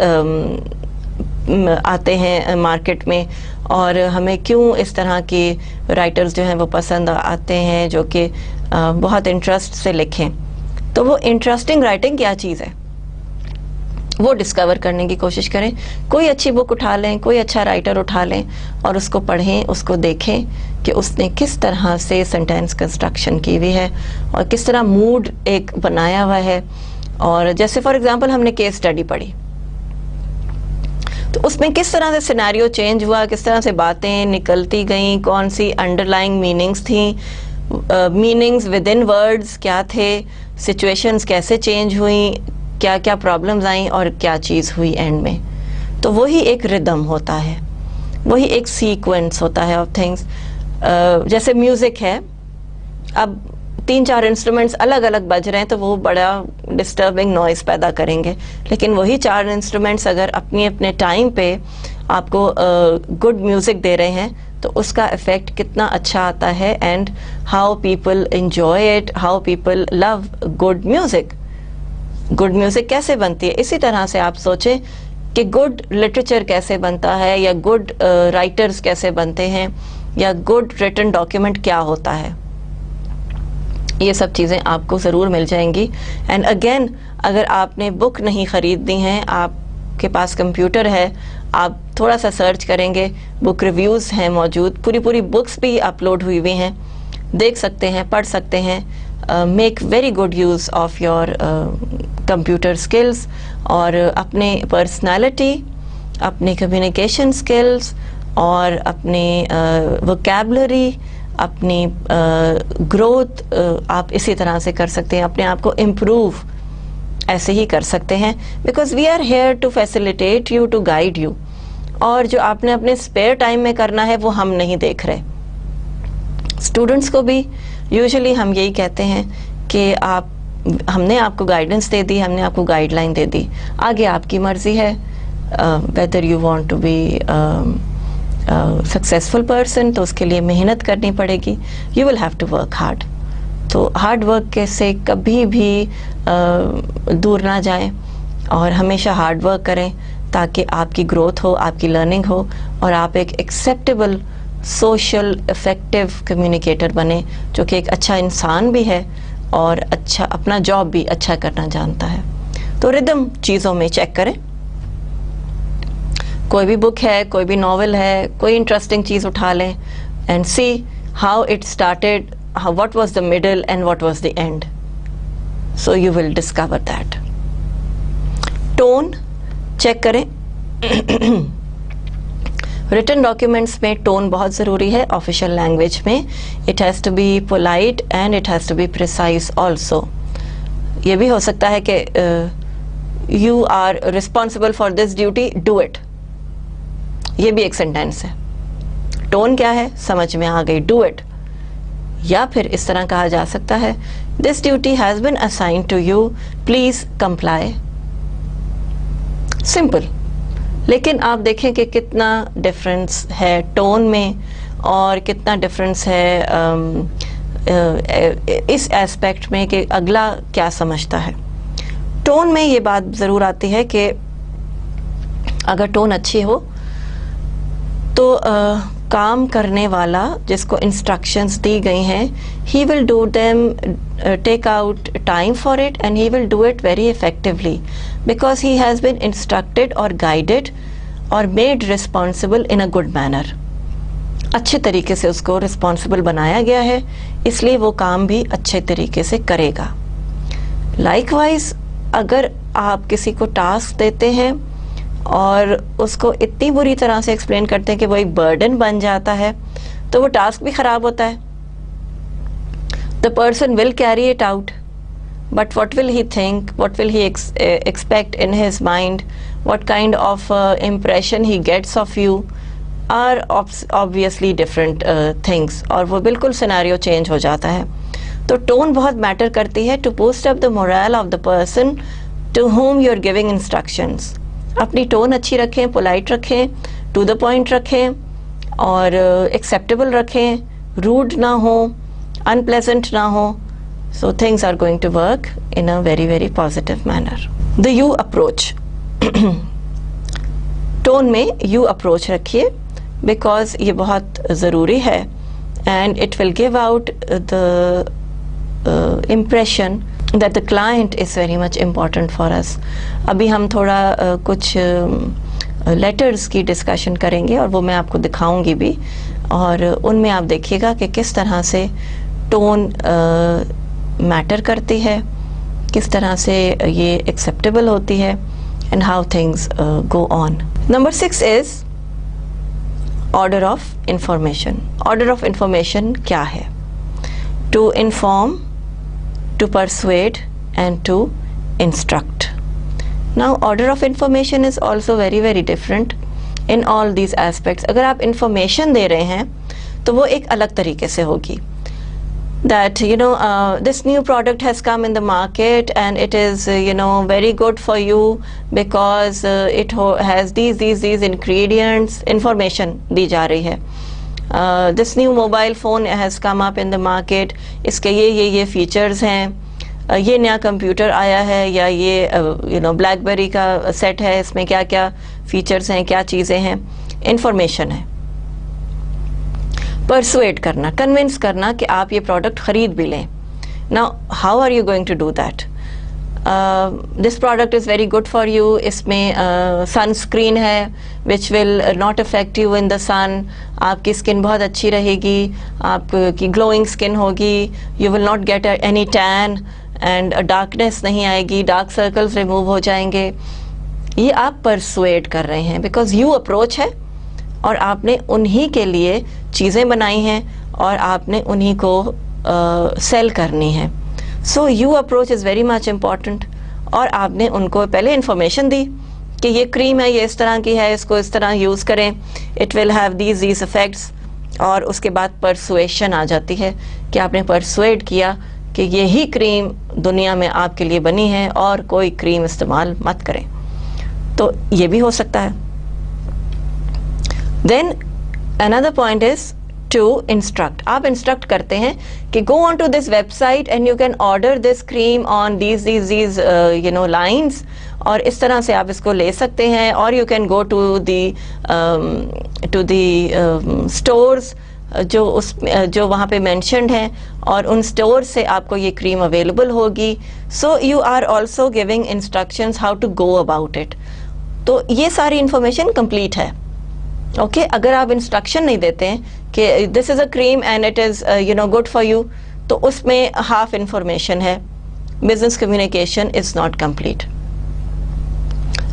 Speaker 1: आते हैं मार्केट में, और हमें क्यों इस तरह के राइटर्स जो हैं वो पसंद आते हैं जो कि बहुत इंटरेस्ट से लिखें. तो वो इंटरेस्टिंग राइटिंग क्या चीज़ है वो डिस्कवर करने की कोशिश करें. कोई अच्छी बुक उठा लें, कोई अच्छा राइटर उठा लें और उसको पढ़ें, उसको देखें कि उसने किस तरह से सेंटेंस कंस्ट्रक्शन की हुई है और किस तरह मूड एक बनाया हुआ है. और जैसे फॉर एग्जांपल हमने केस स्टडी पढ़ी तो उसमें किस तरह से सिनेरियो चेंज हुआ, किस तरह से बातें निकलती गईं, कौन सी अंडरलाइंग मीनिंग्स थी, मीनिंग्स विद इन वर्ड्स क्या थे, सिचुएशंस कैसे चेंज हुई, क्या क्या प्रॉब्लम्स आई और क्या चीज़ हुई एंड में. तो वही एक रिदम होता है, वही एक सीक्वेंस होता है ऑफ थिंग्स. जैसे म्यूज़िक है, अब 3-4 इंस्ट्रूमेंट्स अलग अलग बज रहे हैं तो वो बड़ा डिस्टर्बिंग नॉइज़ पैदा करेंगे, लेकिन वही 4 इंस्ट्रूमेंट्स अगर अपने टाइम पे आपको गुड म्यूज़िक दे रहे हैं तो उसका इफ़ेक्ट कितना अच्छा आता है, and how people enjoy it, how people love good music. Good music कैसे बनती है, इसी तरह से आप सोचें कि गुड लिटरेचर कैसे बनता है, या गुड राइटर्स कैसे बनते हैं, या गुड रिटन डॉक्यूमेंट क्या होता है. ये सब चीज़ें आपको ज़रूर मिल जाएंगी. एंड अगेन अगर आपने बुक नहीं ख़रीदनी है, आपके पास कंप्यूटर है, आप थोड़ा सा सर्च करेंगे, बुक रिव्यूज़ हैं मौजूद, पूरी बुक्स भी अपलोड हुई हुई हैं, देख सकते हैं, पढ़ सकते हैं. Make very good use of your computer skills और अपने पर्सनालिटी, अपने कम्युनिकेशन स्किल्स और अपने वोकैबुलरी, अपनी ग्रोथ आप इसी तरह से कर सकते हैं. अपने आप को इम्प्रूव ऐसे ही कर सकते हैं, because we are here to facilitate you, to guide you. और जो आपने अपने स्पेयर टाइम में करना है वो हम नहीं देख रहे. स्टूडेंट्स को भी यूजुअली हम यही कहते हैं कि हमने आपको गाइडेंस दे दी, हमने आपको गाइडलाइन दे दी, आगे आपकी मर्जी है. Whether you want to be successful person, तो उसके लिए मेहनत करनी पड़ेगी. You will have to work hard. तो हार्ड वर्क से कभी भी दूर ना जाएं और हमेशा हार्ड वर्क करें ताकि आपकी ग्रोथ हो, आपकी लर्निंग हो और आप एक एक्सेप्टेबल सोशल इफ़ेक्टिव कम्युनिकेटर बने, जो कि एक अच्छा इंसान भी है और अच्छा अपना जॉब भी अच्छा करना जानता है. तो रिदम चीज़ों में चेक करें. कोई भी बुक है, कोई भी नॉवल है, कोई इंटरेस्टिंग चीज़ उठा लें and see how it started, what was the middle and what was the end. So you will discover that. Tone check करें. Written documents में tone बहुत ज़रूरी है. Official language में it has to be polite and it has to be precise also. ये भी हो सकता है कि you are responsible for this duty, do it. ये भी एक सेंटेंस है। टोन क्या है समझ में आ गई, डू इट। या फिर इस तरह कहा जा सकता है, this duty has been assigned to you, please comply. Simple. लेकिन आप देखें कि कितना डिफरेंस है टोन में और कितना डिफरेंस है इस एस्पेक्ट में कि अगला क्या समझता है। टोन में ये बात ज़रूर आती है कि अगर टोन अच्छी हो तो काम करने वाला जिसको इंस्ट्रक्शंस दी गई हैं, he will do them, take out time for it and he will do it very effectively because he has been instructed और गाइडेड और made responsible in a good manner. अच्छे तरीके से उसको रिस्पॉन्सिबल बनाया गया है, इसलिए वो काम भी अच्छे तरीके से करेगा। लाइकवाइज अगर आप किसी को टास्क देते हैं और उसको इतनी बुरी तरह से एक्सप्लेन करते हैं कि वो एक बर्डन बन जाता है, तो वो टास्क भी ख़राब होता है। The person will carry it out, but what will he think, what will he expect in his mind, what kind of impression he gets of you are obviously different things, और वो बिल्कुल scenario change हो जाता है। तो tone बहुत matter करती है to boost up the morale of the person to whom you are giving instructions। अपनी टोन अच्छी रखें, पोलाइट रखें, टू द पॉइंट रखें और एक्सेप्टेबल रखें, रूड ना हो, अनप्लेजेंट ना हो, so things are going to work in a very very positive manner. The you approach tone में you approach रखिए because ये बहुत ज़रूरी है and it will give out the impression that the client is very much important for us. अभी हम थोड़ा कुछ लेटर्स की डिस्कशन करेंगे और वो मैं आपको दिखाऊंगी भी, और उनमें आप देखिएगा कि किस तरह से टोन मैटर करती है, किस तरह से ये एक्सेप्टेबल होती है and how things go on. Number 6 is order of information. Order of information क्या है? To inform, to persuade and to instruct. Now order of information is also very very different in all these aspects. अगर आप information दे रहे हैं तो वो एक अलग तरीके से होगी, that you know this new product has come in the market and it is you know very good for you because it has these ingredients. Information दी जा रही है। This new mobile phone has come up in the market, इसके ये features हैं, ये नया computer आया है या ये you know ब्लैकबेरी का सेट है, इसमें क्या क्या फीचर्स हैं, क्या चीज़ें हैं, इंफॉर्मेशन है। परसुएड करना, कन्विंस करना कि आप ये प्रोडक्ट ख़रीद भी लें। Now how are you going to do that? This product is very good for you, इसमें सनस्क्रीन है which will not affect you in the sun, आपकी स्किन बहुत अच्छी रहेगी, आपकी ग्लोइंग स्किन होगी, you will not get any tan and darkness नहीं आएगी, डार्क सर्कल्स रिमूव हो जाएंगे। ये आप परसुएड कर रहे हैं बिकॉज यू अप्रोच है और आपने उन्हीं के लिए चीज़ें बनाई हैं और आपने उन्हीं को सेल करनी है। So you approach is very much important. और आपने उनको पहले इंफॉर्मेशन दी कि ये क्रीम है, ये इस तरह की है, इसको इस तरह यूज़ करें, it will have these effects. और उसके बाद परसुएशन आ जाती है कि आपने परसुएड किया कि यही क्रीम दुनिया में आपके लिए बनी है और कोई क्रीम इस्तेमाल मत करें। तो ये भी हो सकता है। Then another point is to instruct. आप इंस्ट्रक्ट करते हैं कि go on to this website and you can order this cream on these you know lines, और इस तरह से आप इसको ले सकते हैं। और you can go to the stores जो वहाँ पे मेंशन्ड हैं, और उन स्टोर से आपको ये क्रीम अवेलेबल होगी। So you are also giving instructions how to go about it. तो ये सारी इंफॉर्मेशन कंप्लीट है। ओके अगर आप इंस्ट्रक्शन नहीं देते हैं कि this is a cream and it is you know good for you, तो उसमें हाफ इंफॉर्मेशन है, business communication is not complete.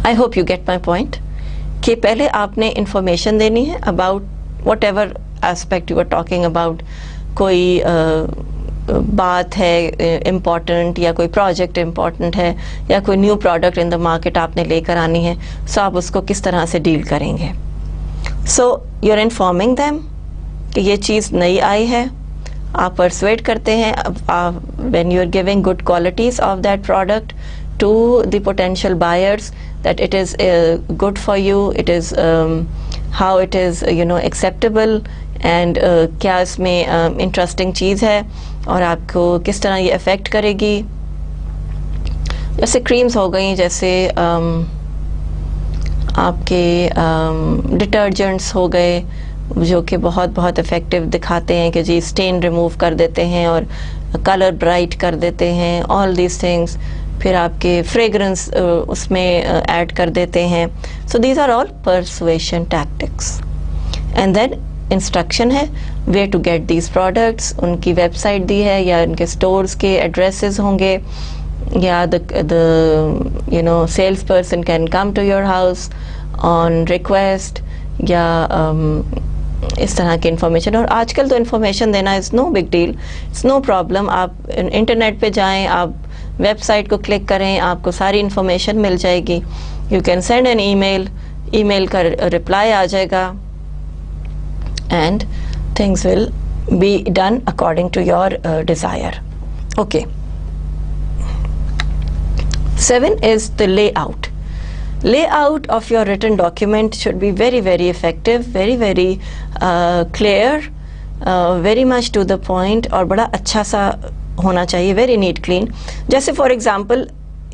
Speaker 1: I hope you get my point कि पहले आपने इंफॉर्मेशन देनी है about whatever aspect you are talking about. कोई बात है इम्पॉर्टेंट, या कोई प्रोजेक्ट इम्पॉर्टेंट है, या कोई new product in the market आपने लेकर आनी है, सो आप उसको किस तरह से डील करेंगे. So you are informing them कि ये चीज़ नई आई है, आप परसुएड करते हैं when you are giving good qualities of that product to the potential buyers that it is good for you, it is how it is acceptable, and क्या इसमें interesting चीज़ है और आपको किस तरह ये अफेक्ट करेगी. जैसे क्रीम्स हो गई, जैसे आपके डिटर्जेंट्स हो गए जो कि बहुत इफ़ेक्टिव दिखाते हैं कि जी स्टेन रिमूव कर देते हैं और कलर ब्राइट कर देते हैं, ऑल दीज थिंग्स. फिर आपके फ्रेगरेंस उसमें ऐड कर देते हैं. So these are all persuasion tactics. And then instruction है where to get these products. उनकी वेबसाइट दी है या उनके स्टोर्स के एड्रेसेस होंगे, या the sales person can come to your house on request, या इस तरह की इंफॉर्मेशन. और आजकल तो इंफॉर्मेशन देना is no big deal, it's no problem. आप इंटरनेट पे जाएं, आप वेबसाइट को क्लिक करें, आपको सारी इंफॉर्मेशन मिल जाएगी. You can send an email का रिप्लाई आ जाएगा, and things will be done according to your desire. Okay. 7 is the layout. Layout of your written document should be very effective, very clear, very much to the point, और बड़ा अच्छा सा होना चाहिए, very neat clean. जैसे for example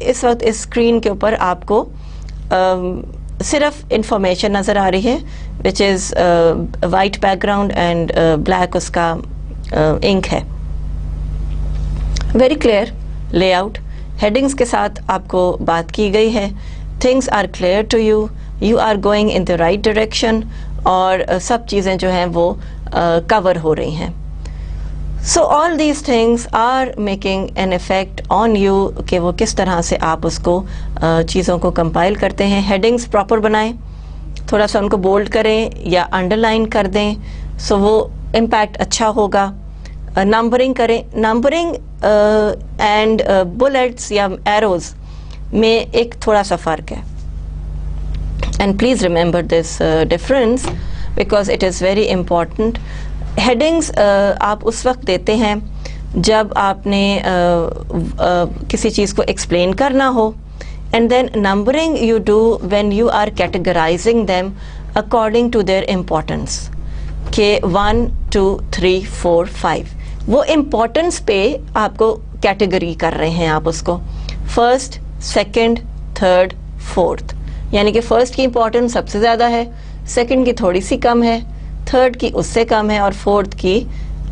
Speaker 1: इस वक्त इस स्क्रीन के ऊपर आपको सिर्फ इंफॉर्मेशन नज़र आ रही है, which is white background and black उसका इंक है. वेरी क्लियर लेआउट, हेडिंग्स के साथ आपको बात की गई है. Things are clear to you, you are going in the right direction, और सब चीज़ें जो हैं वो कवर हो रही हैं. So all these things are making an effect on you कि वो किस तरह से आप उसको चीज़ों को कंपाइल करते हैं. हेडिंग्स प्रॉपर बनाएं, थोड़ा सा उनको बोल्ड करें या अंडरलाइन कर दें, सो वो इम्पैक्ट अच्छा होगा. नंबरिंग करें. नंबरिंग एंड बुलेट्स या एरोज़ में एक थोड़ा सा फ़र्क है, and please remember this difference because it is very important. Headings आप उस वक्त देते हैं जब आपने किसी चीज़ को एक्सप्लेन करना हो, and then numbering you do when you are categorizing them according to their importance, के 1 2 3 4 5 वो इम्पोर्टेंस पे आपको कैटेगरी कर रहे हैं. आप उसको फर्स्ट, सेकंड, थर्ड, फोर्थ, यानी कि फर्स्ट की इम्पोर्टेंस सबसे ज़्यादा है, सेकंड की थोड़ी सी कम है, थर्ड की उससे कम है, और फोर्थ की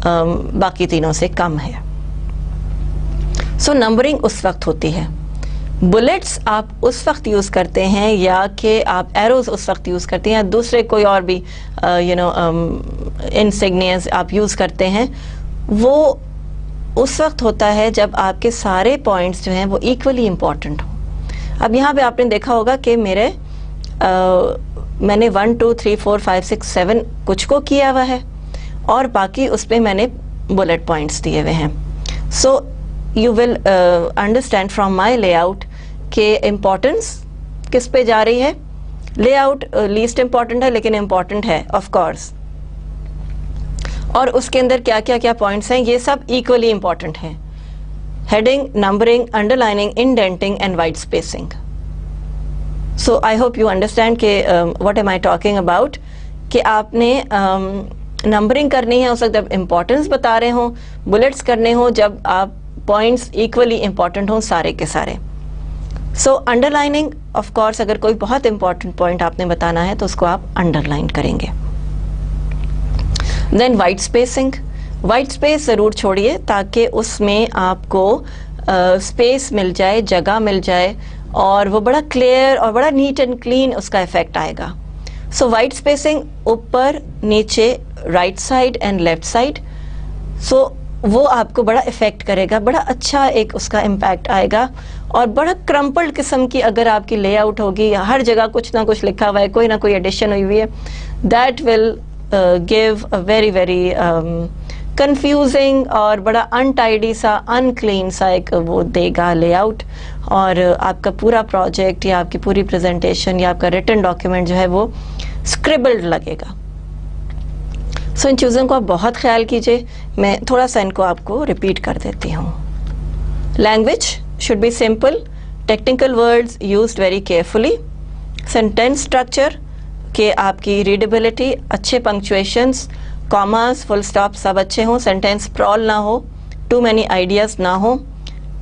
Speaker 1: बाकी तीनों से कम है. सो नंबरिंग उस वक्त होती है. बुलेट्स आप उस वक्त यूज़ करते हैं, या कि आप एरोज़ उस वक्त यूज़ करते हैं, या दूसरे कोई और भी इंसिग्नियर्स आप यूज़ करते हैं. वो उस वक्त होता है जब आपके सारे पॉइंट्स जो हैं वो इक्वली इम्पॉर्टेंट हो. अब यहाँ पे आपने देखा होगा कि मैंने 1 2 3 4 5 6 7 कुछ को किया हुआ है, और बाकी उस पर मैंने बुलेट पॉइंट्स दिए हुए हैं. So you will understand from my layout कि इम्पोर्टेंस किस पे जा रही है. लेआउट लीस्ट इम्पॉर्टेंट है, लेकिन इम्पॉर्टेंट है ऑफ कोर्स, और उसके अंदर क्या क्या पॉइंट्स हैं ये सब इक्वली इम्पॉर्टेंट हैं. Heading, numbering, underlining, indenting and white spacing. So I hope you understand कि what am I talking about, कि आपने नंबरिंग करनी है उस वक्त जब इम्पोर्टेंस बता रहे हों, बुलेट्स करने हों जब आप पॉइंट्स इक्वली इम्पॉर्टेंट हों सारे के सारे. सो अंडरलाइनिंग, ऑफ कोर्स अगर कोई बहुत इंपॉर्टेंट पॉइंट आपने बताना है तो उसको आप अंडरलाइन करेंगे. Then white spacing. White space ज़रूर छोड़िए ताकि उसमें आपको स्पेस मिल जाए, जगह मिल जाए, और वो बड़ा क्लियर और बड़ा नीट एंड क्लीन उसका इफेक्ट आएगा. सो वाइट स्पेसिंग ऊपर, नीचे, right side and left side, so वो आपको बड़ा इफेक्ट करेगा, बड़ा अच्छा एक उसका इम्पैक्ट आएगा. और बड़ा क्रम्पल्ड किस्म की अगर आपकी लेआउट होगी, हर जगह कुछ ना कुछ लिखा हुआ है, कोई ना कोई एडिशन हुई हुई है, that will give a very confusing और बड़ा अनटाइडी सा, अनक्लीन सा एक वो देगा लेआउट, और आपका पूरा प्रोजेक्ट या आपकी पूरी प्रेजेंटेशन या आपका रिटन डॉक्यूमेंट जो है वो स्क्रिबल्ड लगेगा। सो इन चीज़ों को आप बहुत ख्याल कीजिए। मैं थोड़ा सा इनको आपको रिपीट कर देती हूँ। Language should be simple, technical words used very carefully, sentence structure के आपकी रीडेबिलिटी, अच्छे पंक्चुएशंस, कॉमास, फुल स्टॉप सब अच्छे हों, सेंटेंस प्रॉल ना हो, टू मैनी आइडियाज़ ना हो,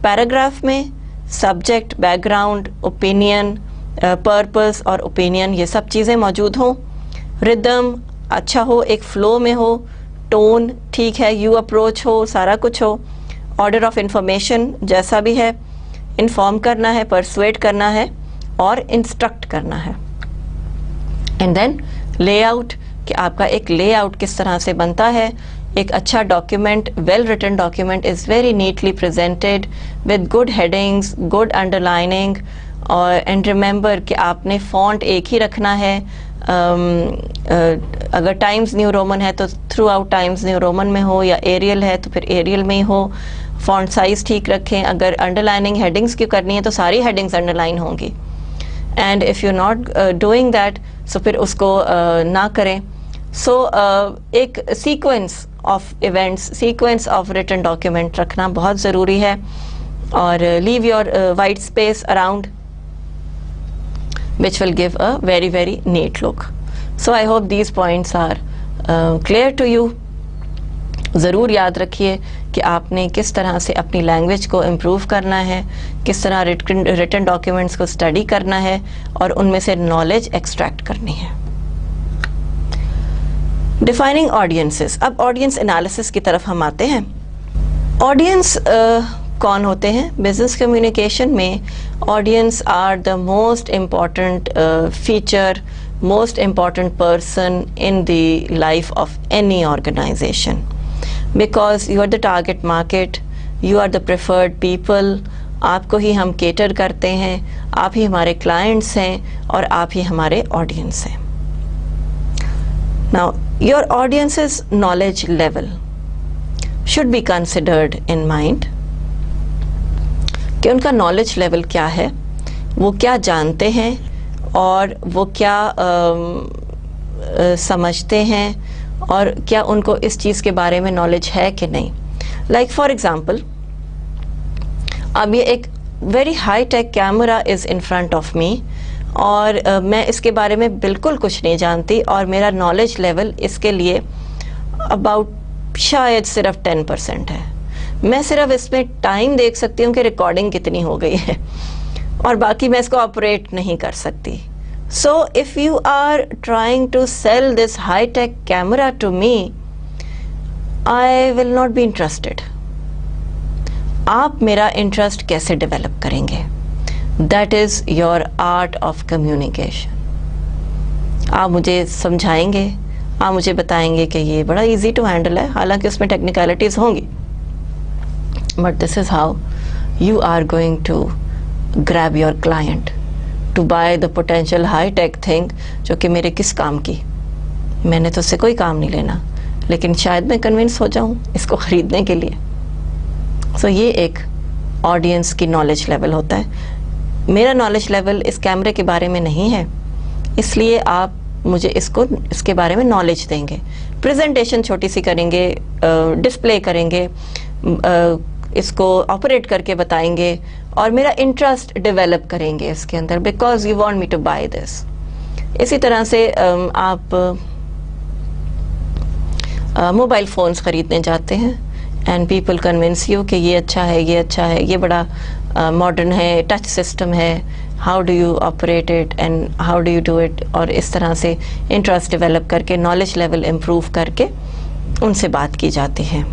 Speaker 1: पैराग्राफ में सब्जेक्ट, बैकग्राउंड, ओपिनियन, पर्पस और ओपिनियन ये सब चीज़ें मौजूद हों, रिदम अच्छा हो, एक फ्लो में हो, टोन ठीक है, यू अप्रोच हो, सारा कुछ हो, ऑर्डर ऑफ इंफॉर्मेशन जैसा भी है, इन्फॉर्म करना है, परसुएट करना है और इंस्ट्रक्ट करना है। एंड देन लेआउट कि आपका एक लेआउट किस तरह से बनता है। एक अच्छा document, well written document is very neatly presented with good headings, good underlining, और एंड रिमेंबर कि आपने फॉन्ट एक ही रखना है। अगर टाइम्स न्यू रोमन है तो through out times new Roman में हो, या एरियल है तो फिर एरियल में ही हो। फॉन्ट साइज ठीक रखें। अगर अंडरलाइनिंग हेडिंग्स की करनी है तो सारी हेडिंग्स अंडरलाइन होंगी। And if you not doing that so फिर उसको ना करें। सो एक sequence of events, sequence of written document रखना बहुत ज़रूरी है। और leave your white space around which will give a very very neat look. So I hope these points are clear to you. ज़रूर याद रखिए कि आपने किस तरह से अपनी लैंग्वेज को इम्प्रूव करना है, किस तरह रिटन डॉक्यूमेंट्स को स्टडी करना है और उनमें से नॉलेज एक्सट्रैक्ट करनी है। Defining audiences. अब ऑडियंस एनालिसिस की तरफ हम आते हैं। ऑडियंस कौन होते हैं? बिजनेस कम्युनिकेशन में audience are the most important feature, most important person in the life of any organization, because you are the target market, you are the preferred people. आपको ही हम केटर करते हैं, आप ही हमारे क्लाइंट्स हैं और आप ही हमारे ऑडियंस हैं। Now your audiences knowledge level should be considered in mind कि उनका नॉलेज लेवल क्या है, वो क्या जानते हैं और वो क्या समझते हैं और क्या उनको इस चीज़ के बारे में नॉलेज है कि नहीं। लाइक फॉर एग्ज़ाम्पल, अब ये एक very high tech camera is in front of me और मैं इसके बारे में बिल्कुल कुछ नहीं जानती और मेरा नॉलेज लेवल इसके लिए अबाउट शायद सिर्फ 10% है। मैं सिर्फ इसमें टाइम देख सकती हूँ कि रिकॉर्डिंग कितनी हो गई है और बाकी मैं इसको ऑपरेट नहीं कर सकती। So if you are trying to sell this high tech camera to me, I will not be interested. आप मेरा इंटरेस्ट कैसे डेवलप करेंगे? That is your art of communication. आप मुझे समझाएंगे, आप मुझे बताएंगे कि ये बड़ा इजी टू हैंडल है, हालांकि उसमें टेक्निकलिटीज़ होंगी, but this is how you are going to grab your client to buy the potential high tech thing जो कि मेरे किस काम की, मैंने तो उससे कोई काम नहीं लेना, लेकिन शायद मैं कन्विंस हो जाऊं इसको ख़रीदने के लिए। सो ये एक ऑडियंस की नॉलेज लेवल होता है। मेरा नॉलेज लेवल इस कैमरे के बारे में नहीं है, इसलिए आप मुझे इसके बारे में नॉलेज देंगे, प्रेजेंटेशन छोटी सी करेंगे, डिस्प्ले करेंगे, इसको ऑपरेट करके बताएंगे और मेरा इंटरेस्ट डेवलप करेंगे इसके अंदर, because you want me to buy this. इसी तरह से आप मोबाइल फ़ोन्स ख़रीदने जाते हैं एंड पीपल कन्विंस यू कि ये अच्छा है, ये अच्छा है, ये बड़ा मॉडर्न है, टच सिस्टम है, how do you operate it and how do you do it, और इस तरह से इंटरेस्ट डेवलप करके नॉलेज लेवल इम्प्रूव करके उनसे बात की जाती है।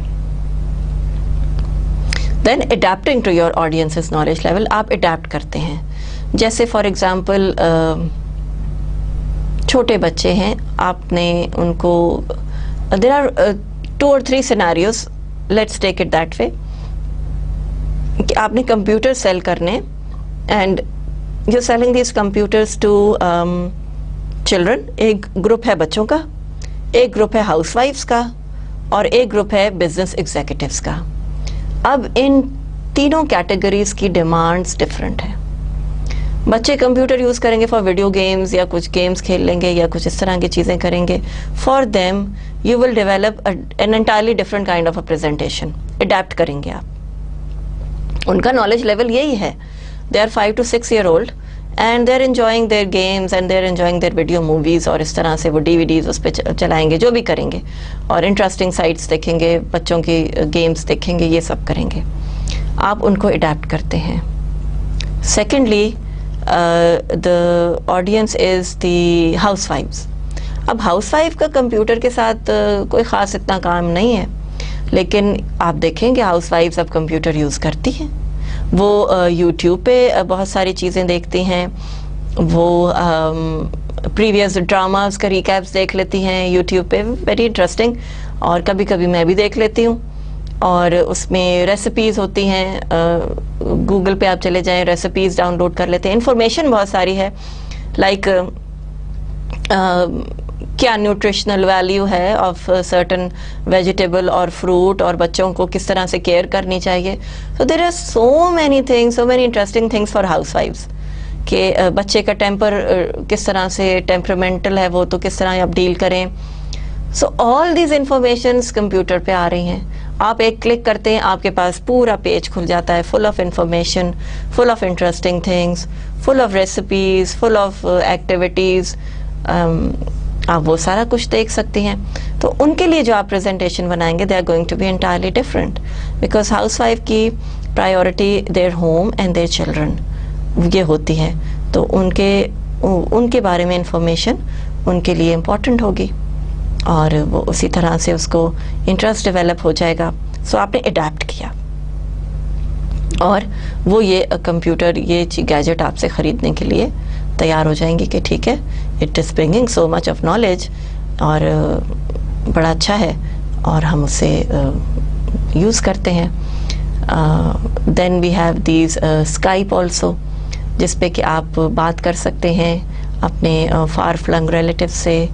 Speaker 1: Then adapting to your audiences knowledge level, आप अडेप्ट करते हैं। जैसे फॉर एग्ज़ाम्पल छोटे बच्चे हैं, आपने उनको, there are 2 or 3 scenarios, let's take it that way, कि आपने कंप्यूटर सेल करने and you selling this computers to children. एक ग्रुप है बच्चों का, एक ग्रुप है हाउसवाइफ्स का और एक ग्रुप है बिजनेस एग्जीक्यूटिव्स का। अब इन तीनों कैटेगरीज की डिमांड्स डिफरेंट है। बच्चे कंप्यूटर यूज़ करेंगे फॉर वीडियो गेम्स या कुछ गेम्स खेल लेंगे या कुछ इस तरह की चीज़ें करेंगे। For them you will develop an entirely different kind of a presentation, adapt करेंगे आप। उनका नॉलेज लेवल यही है, they are 5 to 6 year old and they are enjoying their games and they are enjoying their video movies, और इस तरह से वो DVDs उस पर चलाएंगे, जो भी करेंगे, और इंटरेस्टिंग साइट्स देखेंगे, बच्चों की गेम्स देखेंगे, ये सब करेंगे। आप उनको अडेप्ट करते हैं। Secondly the audience is the हाउसवाइफ्स। अब हाउसवाइफ का कंप्यूटर के साथ कोई ख़ास इतना काम नहीं है, लेकिन आप देखेंगे हाउसवाइफ्स अब कंप्यूटर यूज़ करती हैं। वो यूट्यूब पे बहुत सारी चीज़ें देखती हैं, वो प्रीवियस ड्रामास का रिकैप्स देख लेती हैं यूट्यूब पे, वेरी इंटरेस्टिंग, और कभी कभी मैं भी देख लेती हूँ। और उसमें रेसिपीज़ होती हैं, गूगल पे आप चले जाएं, रेसिपीज़ डाउनलोड कर लेते हैं, इंफॉर्मेशन बहुत सारी है, लाइक क्या न्यूट्रिशनल वैल्यू है ऑफ सर्टन वेजिटेबल और फ्रूट, और बच्चों को किस तरह से केयर करनी चाहिए। So there are so many things, so many interesting things for हाउसवाइफ्स, कि बच्चे का टेम्पर किस तरह से टेम्परामेंटल है वो, तो किस तरह आप डील करें। सो ऑल दीज इंफॉर्मेशंस कंप्यूटर पे आ रही हैं। आप एक क्लिक करते हैं, आपके पास पूरा पेज खुल जाता है, full of information, full of interesting things, full of recipes, full of activities. आप वो सारा कुछ देख सकती हैं। तो उनके लिए जो आप प्रेजेंटेशन बनाएंगे, they are going to be entirely different, because housewife की priority their home and their children ये होती है। तो उनके बारे में इंफॉर्मेशन उनके लिए इम्पॉर्टेंट होगी, और वो उसी तरह से उसको इंटरेस्ट डेवलप हो जाएगा। सो आपने अडेप्ट किया, और वो ये कंप्यूटर, ये गैजेट आपसे ख़रीदने के लिए तैयार हो जाएंगे कि ठीक है, it is bringing so much of knowledge, और बड़ा अच्छा है, और हम उसे यूज़ करते हैं। Then we have these Skype also, जिस पे कि आप बात कर सकते हैं अपने फार फ्लंग रिलेटिव से,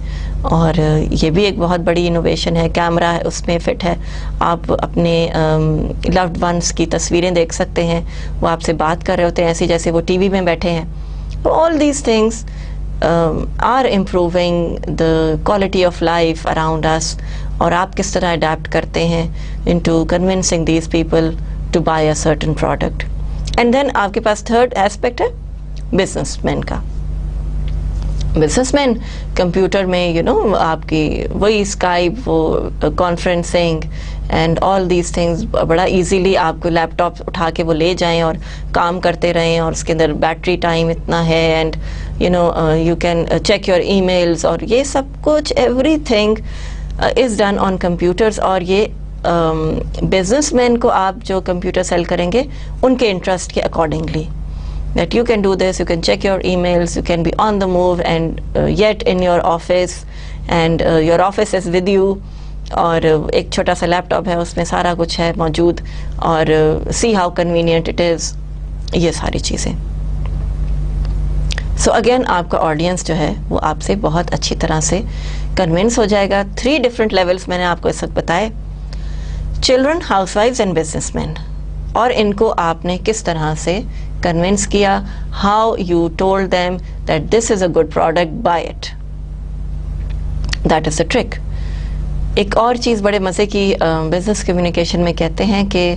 Speaker 1: और ये भी एक बहुत बड़ी इनोवेशन है। कैमरा है उसमें फिट है, आप अपने लव्ड वंस की तस्वीरें देख सकते हैं, वो आपसे बात कर रहे होते हैं ऐसे जैसे वो टीवी में बैठे हैं। All these things are improving the quality of life around us, और आप किस तरह अडेप्ट करते हैं into convincing these people to buy a certain product. And then आपके पास थर्ड एस्पेक्ट है बिजनेसमैन का। बिजनेसमैन कंप्यूटर में आपकी वही स्काइप, वो conferencing and all these things बड़ा इजीली आपको लैपटॉप उठा के वो ले जाएं और काम करते रहें, और उसके अंदर बैटरी टाइम इतना है, and you can check your emails, और ये सब कुछ everything is done on computers. और ये बिजनेसमैन को आप जो कंप्यूटर सेल करेंगे उनके इंटरेस्ट के accordingly, that you can do this, you can check your emails, you can be on the move and yet in your office, and your office is with you, और एक छोटा सा laptop है उसमें सारा कुछ है मौजूद, और see how convenient it is, ये सारी चीज़ें। सो अगेन आपका ऑडियंस जो है वो आपसे बहुत अच्छी तरह से कन्विंस हो जाएगा। 3 डिफरेंट लेवल्स मैंने आपको इस वक्त बताए, चिल्ड्रन, हाउसवाइफ्स एंड बिजनेसमैन, और इनको आपने किस तरह से कन्विंस किया, how you told them that this is a good product, buy it, that is the trick. एक और चीज़ बड़े मज़े की बिजनेस कम्युनिकेशन में कहते हैं कि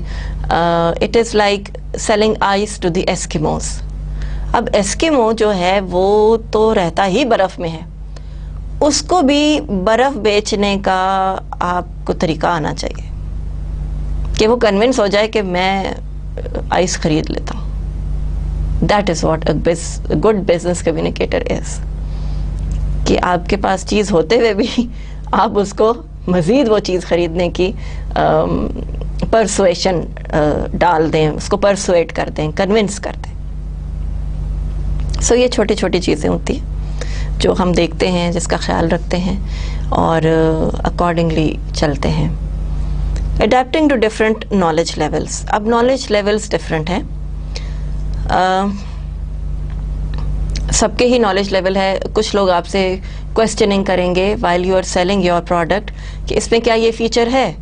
Speaker 1: it is like selling ice to the Eskimos. अब एस्किमो जो है वो तो रहता ही बर्फ़ में है, उसको भी बर्फ़ बेचने का आपको तरीका आना चाहिए कि वो कन्विंस हो जाए कि मैं आइस ख़रीद लेता हूँ। That is what a good business communicator is, कि आपके पास चीज़ होते हुए भी आप उसको मज़ीद वो चीज़ ख़रीदने की परसुएशन डाल दें, उसको परसुएट कर दें, कन्विंस कर दें। सो ये छोटी छोटी चीज़ें होती हैं जो हम देखते हैं, जिसका ख्याल रखते हैं और अकॉर्डिंगली चलते हैं। Adapting to different knowledge levels. अब नॉलेज लेवल्स डिफरेंट हैं। सबके ही नॉलेज लेवल है, कुछ लोग आपसे क्वेश्चनिंग करेंगे while you are selling your product कि इसमें क्या ये फीचर है,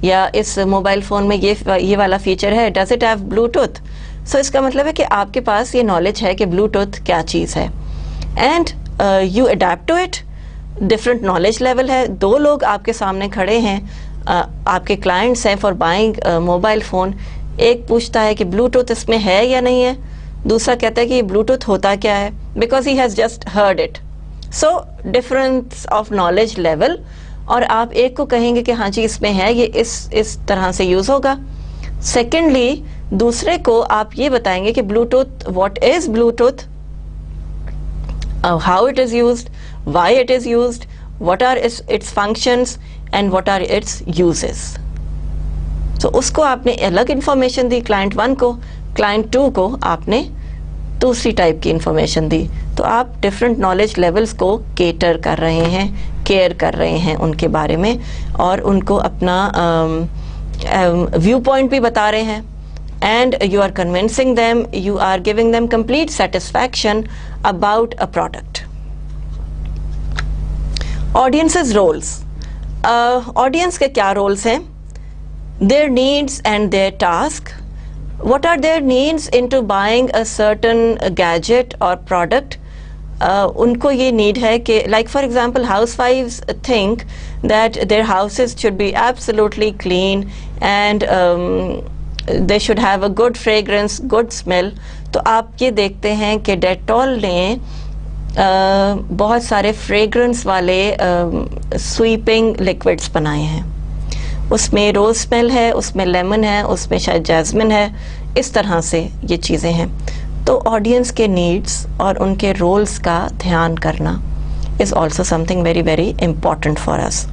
Speaker 1: या इस मोबाइल फ़ोन में ये वाला फीचर है, डज इट हैव ब्लूटूथ। सो इसका मतलब है कि आपके पास ये नॉलेज है कि ब्लूटूथ क्या चीज़ है, and you adapt to it. Different knowledge level है, दो लोग आपके सामने खड़े हैं, आपके क्लाइंट्स हैं फॉर बाइंग मोबाइल फ़ोन। एक पूछता है कि ब्लूटूथ इसमें है या नहीं है, दूसरा कहता है कि ब्लूटूथ होता क्या है, because he has just heard it. So difference of knowledge level, और आप एक को कहेंगे कि हाँ जी इसमें है, ये इस तरह से यूज़ होगा। सेकेंडली दूसरे को आप ये बताएंगे कि Bluetooth, what is Bluetooth, how it is used, why it is used, what are its functions and what are its uses. So उसको आपने अलग इंफॉर्मेशन दी क्लाइंट 1 को, क्लाइंट 2 को आपने दूसरी टाइप की इंफॉर्मेशन दी। तो आप डिफरेंट नॉलेज लेवल्स को केटर कर रहे हैं, केयर कर रहे हैं उनके बारे में, और उनको अपना व्यू पॉइंट भी बता रहे हैं, and you are convincing them, you are giving them complete satisfaction about a product. Audience's roles. Audience के क्या roles हैं? Their needs and their task. What are their needs into buying a certain gadget or product? उनको ये need है कि, like for example, housewives think that their houses should be absolutely clean and they should have a good fragrance, good smell. तो आप ये देखते हैं कि डेटॉल ने बहुत सारे फ्रेग्रेंस वाले स्वीपिंग लिक्विड्स बनाए हैं, उसमें रोज़ स्मेल है, उसमें लेमन है, उसमें शायद जैस्मिन है, इस तरह से ये चीज़ें हैं। तो ऑडियंस के नीड्स और उनके रोल्स का ध्यान करना is also something very very important for us.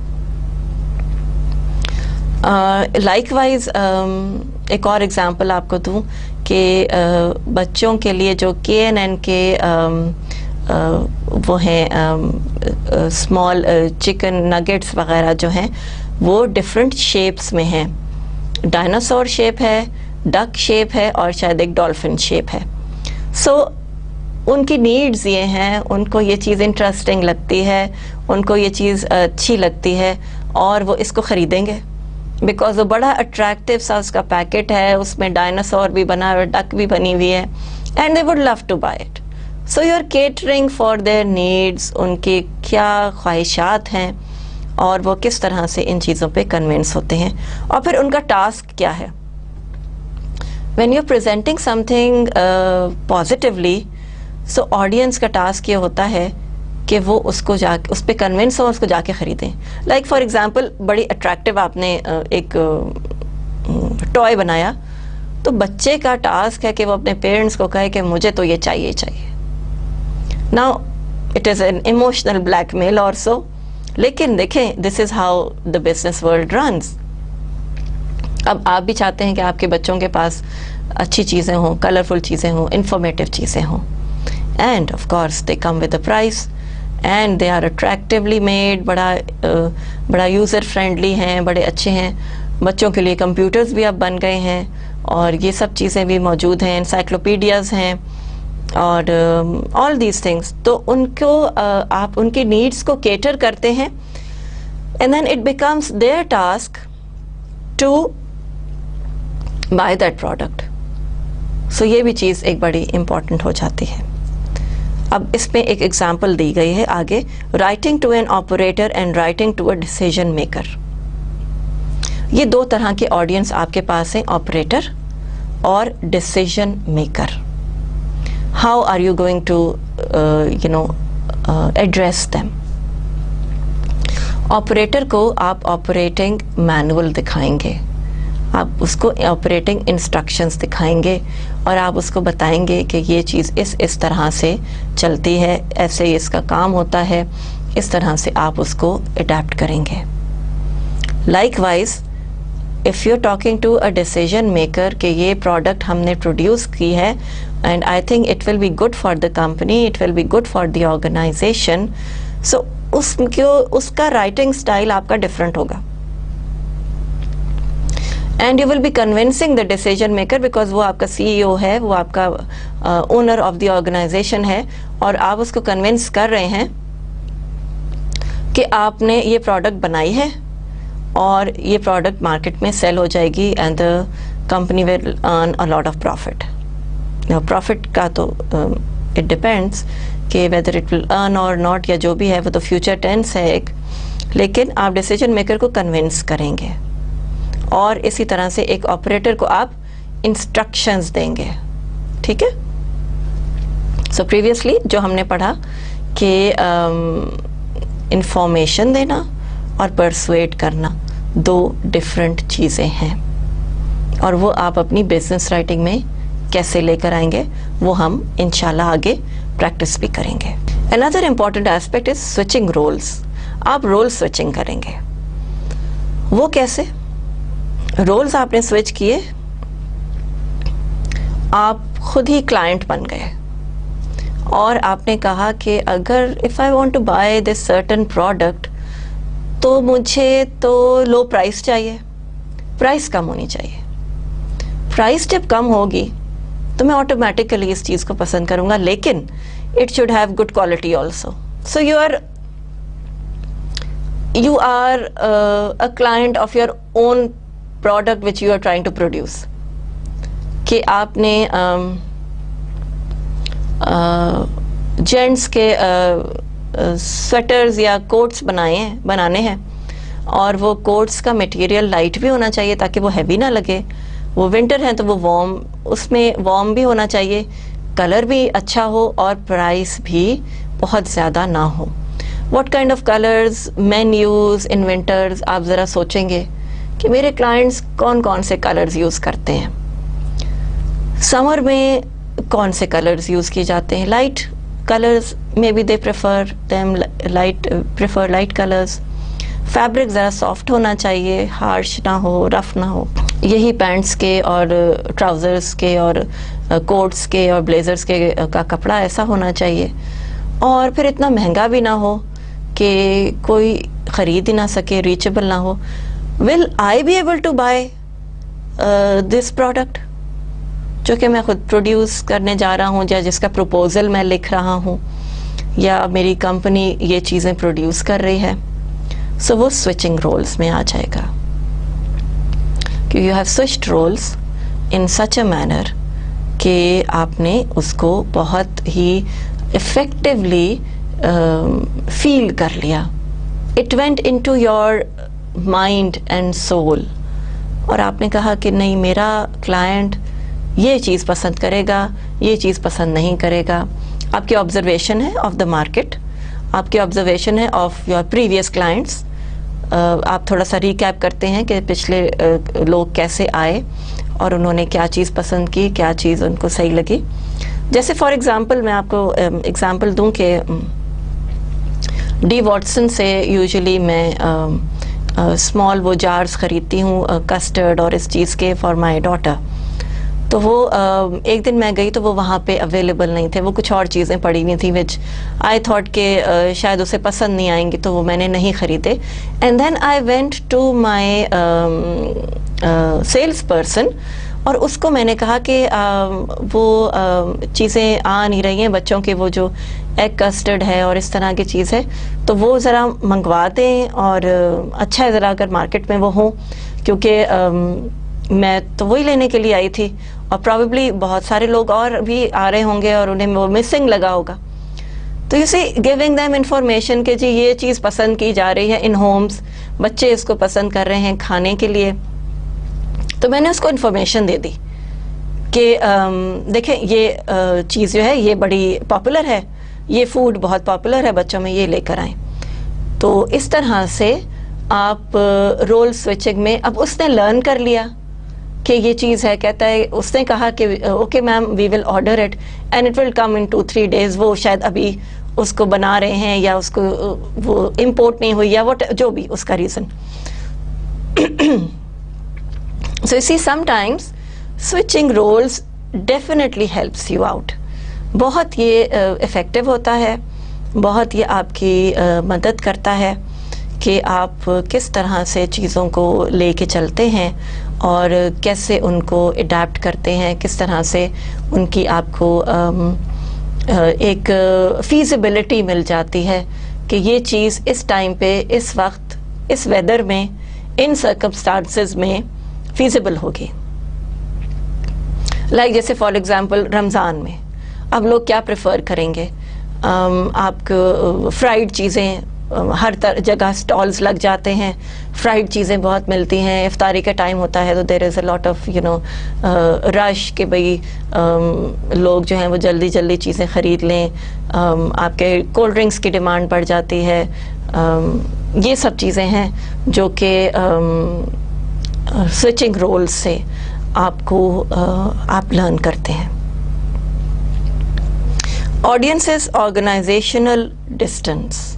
Speaker 1: Likewise एक और एग्ज़ाम्पल आपको दूं कि बच्चों के लिए जो KNN के वो हैं स्मॉल चिकन नगेट्स वगैरह जो हैं, वो डिफरेंट शेप्स में हैं। डायनासोर शेप है, डक शेप है, और शायद एक डॉल्फिन शेप है। सो उनकी नीड्स ये हैं, उनको ये चीज़ इंटरेस्टिंग लगती है, उनको ये चीज़ अच्छी लगती है, और वो इसको ख़रीदेंगे बिकॉज वो बड़ा अट्रैक्टिव सा उसका पैकेट है, उसमें डायनासोर भी बना हुआ है, डक भी बनी हुई है, and they would love to buy it. So you are catering for their needs, उनके क्या ख्वाहिशात हैं और वो किस तरह से इन चीज़ों पे कन्विंस होते हैं, और फिर उनका टास्क क्या है। When you are presenting something positively, so audience का टास्क ये होता है कि वो उसको जाके उस पर कन्विंस हो, उसको जाके ख़रीदें। लाइक फॉर एग्ज़ाम्पल, बड़ी अट्रैक्टिव आपने एक टॉय बनाया, तो बच्चे का टास्क है कि वो अपने पेरेंट्स को कहे कि मुझे तो ये चाहिए चाहिए। Now it is an emotional blackmail also, लेकिन देखें this is how the business world runs. अब आप भी चाहते हैं कि आपके बच्चों के पास अच्छी चीज़ें हों, कलरफुल चीज़ें हों, इंफॉर्मेटिव चीज़ें हों, and of course they come with a price and they are attractively made, बड़ा यूज़र फ्रेंडली हैं, बड़े अच्छे हैं। बच्चों के लिए कंप्यूटर्स भी अब बन गए हैं और ये सब चीज़ें भी मौजूद हैं, एनसाइक्लोपीडियाज़ हैं और ऑल दीज थिंग्स। तो उनको आप उनकी नीड्स को केटर करते हैं, and then it becomes their task to buy that product. सो ये भी चीज़ एक बड़ी इम्पॉर्टेंट हो जाती है। अब इसमें एक एग्जाम्पल दी गई है आगे, writing to an operator and writing to a decision maker. ये दो तरह के ऑडियंस आपके पास हैं, ऑपरेटर और decision maker. How are you going to address them. Operator को आप ऑपरेटिंग मैनुअल दिखाएंगे, आप उसको ऑपरेटिंग इंस्ट्रक्शंस दिखाएंगे और आप उसको बताएंगे कि ये चीज़ इस तरह से चलती है, ऐसे इसका काम होता है, इस तरह से आप उसको अडेप्ट करेंगे। Likewise if you talking to a decision maker कि ये प्रोडक्ट हमने प्रोड्यूस की है and I think it will be good for the company, it will be good for the organisation, so उसका राइटिंग स्टाइल आपका different होगा। And you will be convincing the decision maker, because वो आपका CEO है, वो आपका owner of the organisation है, और आप उसको कन्विंस कर रहे हैं कि आपने ये प्रोडक्ट बनाई है और ये प्रोडक्ट मार्केट में सेल हो जाएगी and the company will earn a lot of profit. Profit का तो इट डिपेंड्स कि वेदर इट विल अर्न और नॉट, या जो भी है वो तो फ्यूचर टेंस है एक, लेकिन आप डिसीजन मेकर को कन्विंस करेंगे और इसी तरह से एक ऑपरेटर को आप इंस्ट्रक्शंस देंगे. ठीक है. सो प्रीवियसली जो हमने पढ़ा कि इंफॉर्मेशन देना और परसुएड करना 2 डिफरेंट चीज़ें हैं, और वो आप अपनी बिजनेस राइटिंग में कैसे लेकर आएंगे वो हम इंशाल्लाह आगे प्रैक्टिस भी करेंगे. Another important aspect is switching roles. आप रोल स्विचिंग करेंगे. वो कैसे? रोल्स आपने स्विच किए, आप खुद ही क्लाइंट बन गए और आपने कहा कि अगर if I want to buy this certain product तो मुझे तो लो प्राइस चाहिए, प्राइस कम होनी चाहिए. प्राइस जब कम होगी तो मैं ऑटोमेटिकली इस चीज़ को पसंद करूँगा, लेकिन it should have good quality also. So you are a client of your own product which you are trying to produce. कि आपने जेंट्स के स्वेटर्स या कोट्स बनाने हैं, और वो कोट्स का मटेरियल लाइट भी होना चाहिए ताकि वो हैवी ना लगे. वो विंटर है तो वो उसमें वार्म भी होना चाहिए, कलर भी अच्छा हो और प्राइस भी बहुत ज़्यादा ना हो. What kind of colours main use in winters, आप ज़रा सोचेंगे कि मेरे क्लाइंट्स कौन कौन से कलर्स यूज़ करते हैं. समर में कौन से कलर्स यूज़ किए जाते हैं? Light colours, may be they prefer light colours. Fabric ज़रा सॉफ्ट होना चाहिए, हार्श ना हो, रफ ना हो. यही पैंट्स के और ट्राउज़र्स के और कोट्स के और ब्लेज़र्स के का कपड़ा ऐसा होना चाहिए, और फिर इतना महंगा भी ना हो कि कोई ख़रीद ही ना सके, रीचेबल ना हो. Will I be able to buy this product जो कि मैं खुद प्रोड्यूस करने जा रहा हूँ, या जिसका प्रपोजल मैं लिख रहा हूँ, या मेरी कंपनी ये चीज़ें प्रोड्यूस कर रही है. सो वो स्विचिंग रोल्स में आ जाएगा कि you have switched roles in such a manner कि आपने उसको बहुत ही इफ़ेक्टिवली फील कर लिया. It went into your mind and soul, और आपने कहा कि नहीं, मेरा क्लाइंट ये चीज़ पसंद करेगा, ये चीज़ पसंद नहीं करेगा. आपकी ऑब्जर्वेशन है ऑफ द मार्केट, आपकी ऑब्जर्वेशन है ऑफ योर प्रीवियस क्लाइंट्स. आप थोड़ा सा रिकैप करते हैं कि पिछले लोग कैसे आए और उन्होंने क्या चीज़ पसंद की, क्या चीज़ उनको सही लगी. जैसे फॉर एग्ज़ाम्पल मैं आपको एग्ज़ाम्पल दूं कि डी वॉटसन से यूजुअली मैं स्मॉल वो जार्स ख़रीदती हूँ कस्टर्ड और इस चीज़ के फॉर माई डॉटर. तो वो एक दिन मैं गई तो वो वहाँ पे अवेलेबल नहीं थे, वो कुछ और चीज़ें पड़ी हुई थी विच आई थॉट के शायद उसे पसंद नहीं आएंगी, तो वो मैंने नहीं ख़रीदे. And then I went to my sales person और उसको मैंने कहा कि वो चीज़ें आ नहीं रही हैं, बच्चों के वो जो एग कस्टर्ड है और इस तरह की चीज़ है, तो वो ज़रा मंगवा दें, और अच्छा है ज़रा अगर मार्केट में वो हो, क्योंकि मैं तो वही लेने के लिए आई थी और प्रॉबेबली बहुत सारे लोग और भी आ रहे होंगे और उन्हें वो मिसिंग लगा होगा. तो you see giving them information कि जी ये चीज़ पसंद की जा रही है इन होम्स, बच्चे इसको पसंद कर रहे हैं खाने के लिए. तो मैंने उसको इन्फॉर्मेशन दे दी कि देखें ये चीज़ जो है ये बड़ी पॉपुलर है, ये फूड बहुत पॉपुलर है बच्चों में, ये लेकर आएँ. तो इस तरह से आप रोल स्विचिंग में, अब उसने लर्न कर लिया कि ये चीज़ है, कहता है, उसने कहा कि okay ma'am we will order it and it will come in 2-3 days. वो शायद अभी उसको बना रहे हैं या उसको वो इम्पोर्ट नहीं हुई या वो जो भी उसका reason. So you see sometimes switching roles definitely helps you out. बहुत ये इफ़ेक्टिव होता है, बहुत ये आपकी मदद करता है कि आप किस तरह से चीज़ों को लेके चलते हैं और कैसे उनको अडैप्ट करते हैं, किस तरह से उनकी आपको एक फीजिबिलिटी मिल जाती है कि ये चीज़ इस टाइम पे, इस वक्त, इस वेदर में, इन सर्कमस्टांसेस में फीजिबल होगी। लाइक जैसे फॉर एग्जांपल रमज़ान में अब लोग क्या प्रेफर करेंगे, आपको फ्राइड चीज़ें, हर जगह स्टॉल्स लग जाते हैं, फ्राइड चीज़ें बहुत मिलती हैं, इफ्तारी का टाइम होता है तो there is a lot of rush कि भाई लोग जो हैं वो जल्दी जल्दी चीज़ें ख़रीद लें, आपके कोल्ड ड्रिंक्स की डिमांड बढ़ जाती है। ये सब चीज़ें हैं जो कि स्विचिंग रोल्स से आपको आप लर्न करते हैं। ऑडियंसेस ऑर्गेनाइजेशनल डिस्टेंस,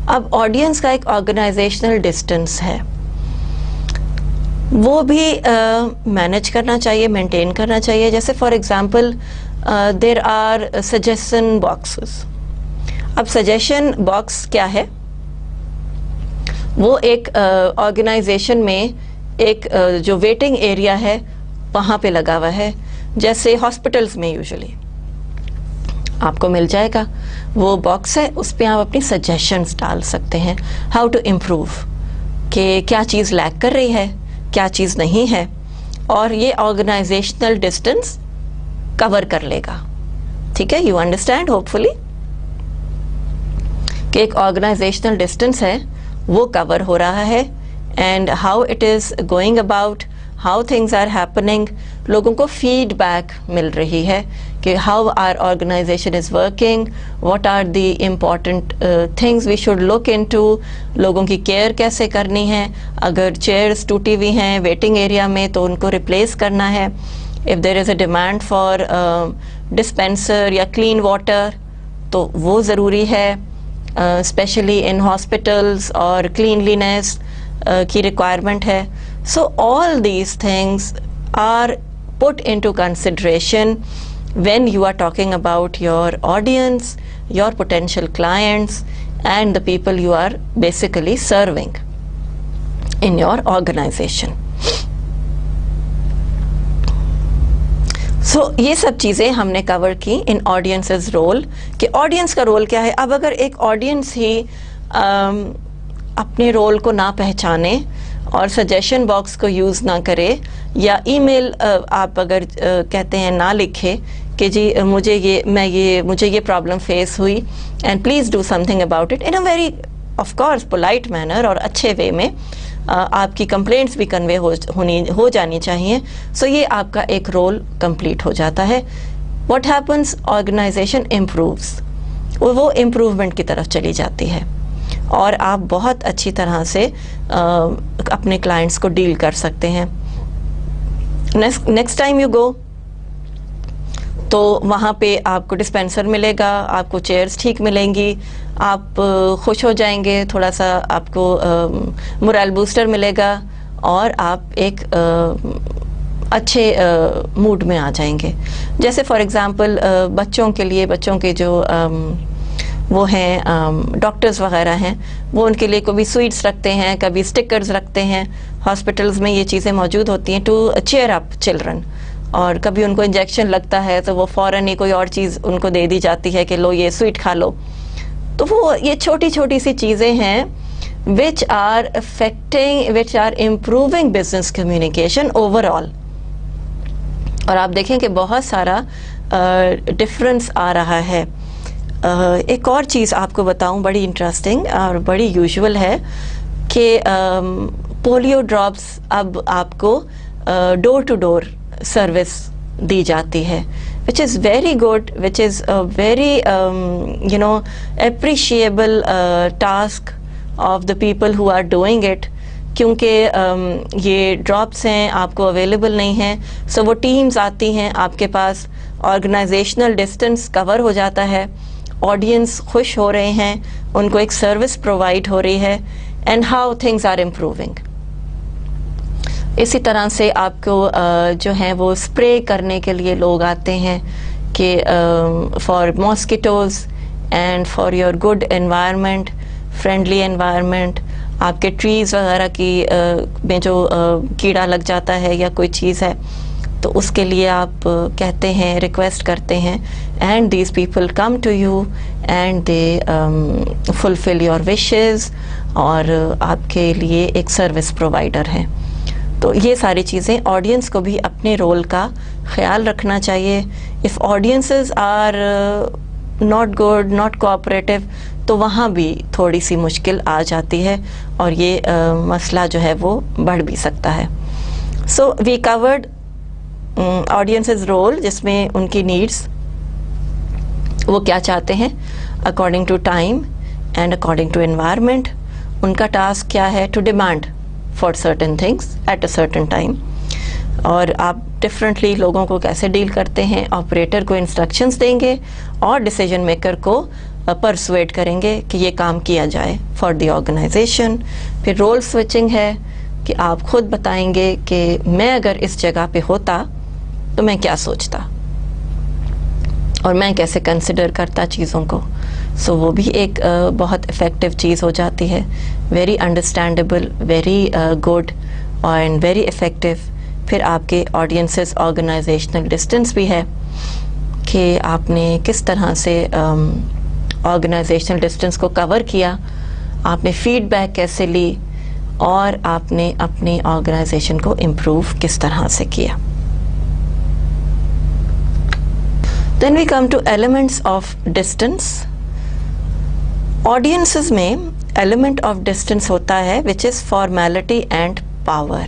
Speaker 1: अब ऑडियंस का एक ऑर्गेनाइजेशनल डिस्टेंस है, वो भी मैनेज करना चाहिए, मेंटेन करना चाहिए। जैसे for example there are suggestion boxes. अब सजेशन बॉक्स क्या है, वो एक ऑर्गेनाइजेशन में एक जो वेटिंग एरिया है वहाँ पे लगा हुआ है। जैसे हॉस्पिटल्स में यूजुअली आपको मिल जाएगा वो बॉक्स है, उस पर आप अपनी सजेशंस डाल सकते हैं, हाउ टू इम्प्रूव, कि क्या चीज़ लैक कर रही है, क्या चीज़ नहीं है, और ये ऑर्गेनाइजेशनल डिस्टेंस कवर कर लेगा। ठीक है, यू अंडरस्टैंड होपफुली कि एक ऑर्गेनाइजेशनल डिस्टेंस है वो कवर हो रहा है, and how it is going about, how things are happening, लोगों को फीडबैक मिल रही है कि how are organization is working, what are the important things we should look into, लोगों की केयर कैसे करनी है, अगर चेयर्स टूटी हुई हैं वेटिंग एरिया में तो उनको रिप्लेस करना है, if there is a demand for dispenser या क्लीन वाटर तो वो ज़रूरी है, स्पेशली इन हॉस्पिटल्स, और क्लीनलीनेस की रिक्वायरमेंट है। So all these things are put into consideration when you are talking about your audience, your potential clients, and the people you are basically serving in your organization. So ये सब चीज़ें हमने cover की इन audiences role, कि audience का role क्या है। अब अगर एक ऑडियंस ही अपने रोल को ना पहचाने और सजेशन बॉक्स को यूज़ ना करे, या ईमेल आप अगर कहते हैं ना लिखे कि जी मुझे ये प्रॉब्लम फेस हुई and please do something about it in a very of course polite manner और अच्छे वे में, आपकी कंप्लेंट्स भी कन्वे हो जानी चाहिए। सो ये आपका एक रोल कंप्लीट हो जाता है। व्हाट हैपन्स, ऑर्गेनाइजेशन इम्प्रूव्स, वो इम्प्रूवमेंट की तरफ चली जाती है और आप बहुत अच्छी तरह से अपने क्लाइंट्स को डील कर सकते हैं। नेक्स्ट टाइम यू गो तो वहाँ पे आपको डिस्पेंसर मिलेगा, आपको चेयर्स ठीक मिलेंगी, आप खुश हो जाएंगे, थोड़ा सा आपको मोरल बूस्टर मिलेगा और आप एक अच्छे मूड में आ जाएंगे। जैसे फॉर एग्ज़ाम्पल बच्चों के लिए, बच्चों के जो वो हैं डॉक्टर्स वगैरह हैं, वो उनके लिए कभी स्वीट्स रखते हैं, कभी स्टिकर्स रखते हैं। हॉस्पिटल्स में ये चीज़ें मौजूद होती हैं टू चीयर अप चिल्ड्रन। और कभी उनको इंजेक्शन लगता है तो वो फ़ौरन ही कोई और चीज़ उनको दे दी जाती है कि लो ये स्वीट खा लो। तो वो ये छोटी छोटी सी चीज़ें हैं which are improving business communication overall. और आप देखें कि बहुत सारा डिफरेंस आ रहा है। एक और चीज़ आपको बताऊं बड़ी इंटरेस्टिंग और बड़ी यूजुअल है कि पोलियो ड्रॉप्स अब आपको डोर टू डोर सर्विस दी जाती है, which is very good, which is a very appreciable task of the people who are doing it, क्योंकि ये ड्रॉप्स हैं आपको अवेलेबल नहीं हैं, सो वो टीम्स आती हैं आपके पास, ऑर्गेनाइजेशनल डिस्टेंस कवर हो जाता है, ऑडियंस खुश हो रहे हैं, उनको एक सर्विस प्रोवाइड हो रही है, and how things are improving. इसी तरह से आपको जो है वो स्प्रे करने के लिए लोग आते हैं कि for mosquitoes and for your good environment, friendly environment, आपके ट्रीज़ वगैरह की में जो कीड़ा लग जाता है या कोई चीज़ है, तो उसके लिए आप कहते हैं, रिक्वेस्ट करते हैं, and these people come to you and they fulfil your wishes, और आपके लिए एक सर्विस प्रोवाइडर हैं। तो ये सारी चीज़ें ऑडियंस को भी अपने रोल का ख्याल रखना चाहिए। If audiences are not good, not cooperative, तो वहाँ भी थोड़ी सी मुश्किल आ जाती है और ये मसला जो है वो बढ़ भी सकता है। So we covered audiences role, जिसमें उनकी नीड्स, वो क्या चाहते हैं according to time and according to environment. उनका टास्क क्या है, to demand for certain things at a certain time. और आप डिफरेंटली लोगों को कैसे डील करते हैं, ऑपरेटर को इंस्ट्रक्शंस देंगे और डिसीजन मेकर को परसुएड करेंगे कि ये काम किया जाए फॉर द ऑर्गेनाइजेशन। फिर रोल स्विचिंग है कि आप खुद बताएंगे कि मैं अगर इस जगह पे होता तो मैं क्या सोचता और मैं कैसे कंसिडर करता चीज़ों को। सो वो भी एक बहुत इफ़ेक्टिव चीज़ हो जाती है, very understandable, very good and very effective. फिर आपके ऑडियंसेस ऑर्गेनाइजेशनल डिस्टेंस भी है कि आपने किस तरह से ऑर्गेनाइजेशनल डिस्टेंस को कवर किया, आपने फीडबैक कैसे ली और आपने अपनी ऑर्गेनाइजेशन को इम्प्रूव किस तरह से किया। Then we come to elements of distance. Audiences में element of distance होता है which is formality and power.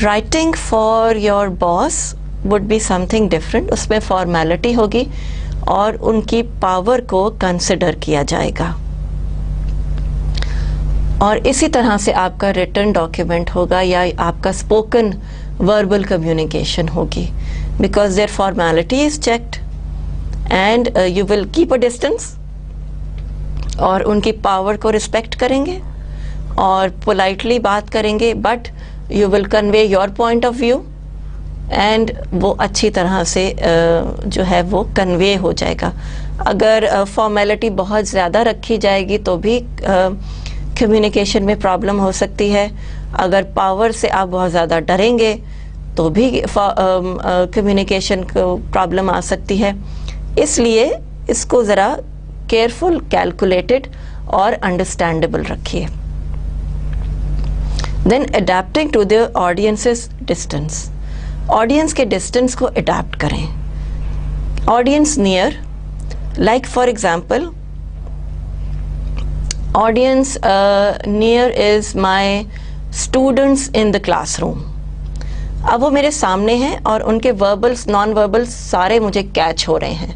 Speaker 1: Writing for your boss would be something different. उसमें formality होगी और उनकी power को consider किया जाएगा। और इसी तरह से आपका written document होगा या आपका spoken verbal communication होगी, because their formality is checked and you will keep a distance और उनकी पावर को रिस्पेक्ट करेंगे और पोलाइटली बात करेंगे, but you will convey your point of view and वो अच्छी तरह से जो है वो कन्वे हो जाएगा। अगर फॉर्मेलिटी बहुत ज़्यादा रखी जाएगी तो भी कम्युनिकेशन में प्रॉब्लम हो सकती है। अगर पावर से आप बहुत ज़्यादा डरेंगे तो भी कम्युनिकेशन को प्रॉब्लम आ सकती है। इसलिए इसको ज़रा केयरफुल, कैलकुलेटेड और अंडरस्टैंडेबल रखिए। Then adapting to the audiences distance, audience के डिस्टेंस को अडेप्ट करें। Audience near, like for example audience near is my students in the classroom. अब वो मेरे सामने हैं और उनके वर्बल्स, नॉन वर्बल्स सारे मुझे कैच हो रहे हैं।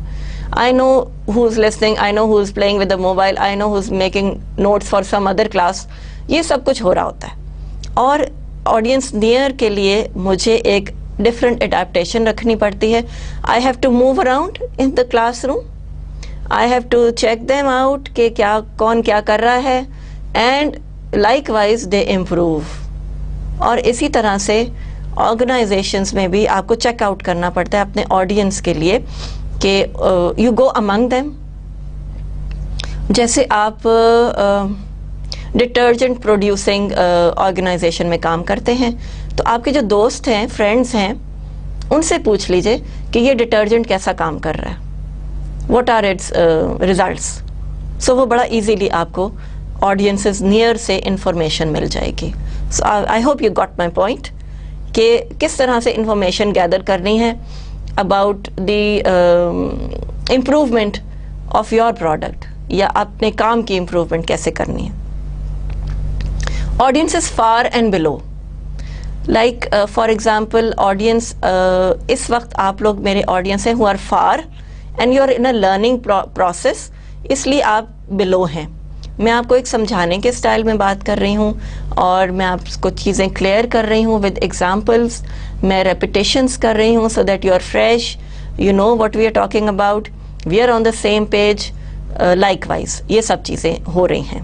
Speaker 1: I know who is listening, I know who is playing with the mobile, I know who is making notes for some other class. ये सब कुछ हो रहा होता है और ऑडियंस नियर के लिए मुझे एक डिफरेंट अडेप्टेशन रखनी पड़ती है। I have to move around in the classroom, I have to check them out कि क्या कौन क्या कर रहा है, एंड लाइकवाइज दे इम्प्रूव। और इसी तरह से ऑर्गेनाइजेशंस में भी आपको चेकआउट करना पड़ता है अपने ऑडियंस के लिए कि यू गो अमंग देम। जैसे आप डिटर्जेंट प्रोड्यूसिंग ऑर्गेनाइजेशन में काम करते हैं तो आपके जो दोस्त हैं, फ्रेंड्स हैं, उनसे पूछ लीजिए कि ये डिटर्जेंट कैसा काम कर रहा है, what are its results. So वो बड़ा इजीली आपको ऑडियंसेस नियर से इंफॉर्मेशन मिल जाएगी। So I hope you got my point कि किस तरह से इंफॉर्मेशन गैदर करनी है about the improvement of your product या अपने काम की इम्प्रूवमेंट कैसे करनी है। Audience is far and below, like for example audience, इस वक्त आप लोग मेरे ऑडियंस हैं who are far and you are in a learning process, इसलिए आप बिलो हैं। मैं आपको एक समझाने के स्टाइल में बात कर रही हूँ और मैं आपको चीज़ें क्लियर कर रही हूँ विद एग्जांपल्स, मैं रेपिटेशंस कर रही हूँ so that you are fresh, you know what we are talking about, we are on the same page. Likewise ये सब चीज़ें हो रही हैं,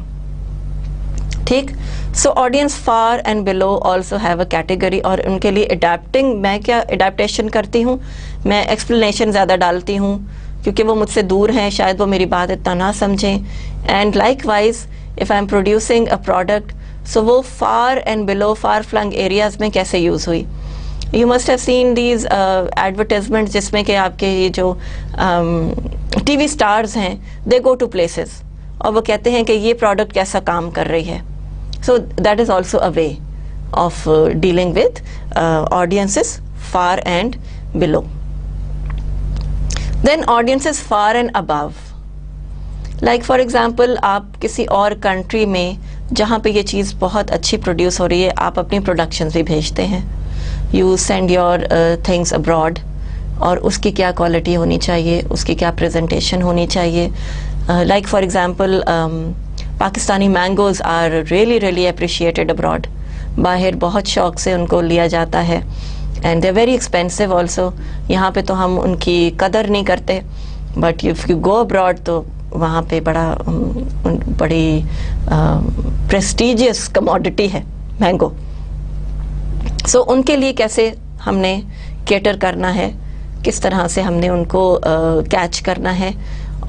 Speaker 1: ठीक। So audience far and below also have a category, और उनके लिए अडेप्टिंग, मैं क्या अडेप्टेशन करती हूँ, मैं एक्सप्लेनेशन ज़्यादा डालती हूँ क्योंकि वो मुझसे दूर हैं, शायद वो मेरी बात इतना ना समझें. And likewise if I am producing a product, so वो far and below, far flung areas में कैसे यूज़ हुई. You must have seen these advertisement जिसमें कि आपके ये जो टीवी स्टार्स हैं, दे गो टू प्लेसेस और वो कहते हैं कि ये प्रोडक्ट कैसा काम कर रही है. So that is also a way of dealing with audiences far and below. Then audiences far and above. Like for example, आप किसी और कंट्री में जहाँ पे ये चीज़ बहुत अच्छी प्रोड्यूस हो रही है, आप अपनी प्रोडक्शंस भी भेजते हैं. You send your things abroad, और उसकी क्या क्वालिटी होनी चाहिए, उसकी क्या प्रेजेंटेशन होनी चाहिए. Like for example, Pakistani mangoes are really appreciated abroad. बाहर बहुत शौक से उनको लिया जाता है and they very expensive also. यहाँ पे तो हम उनकी कदर नहीं करते, but if you go abroad तो वहाँ पे बड़ी प्रेस्टिजियस कमोडिटी है मैंगो. सो उनके लिए कैसे हमने केटर करना है, किस तरह से हमने उनको कैच करना है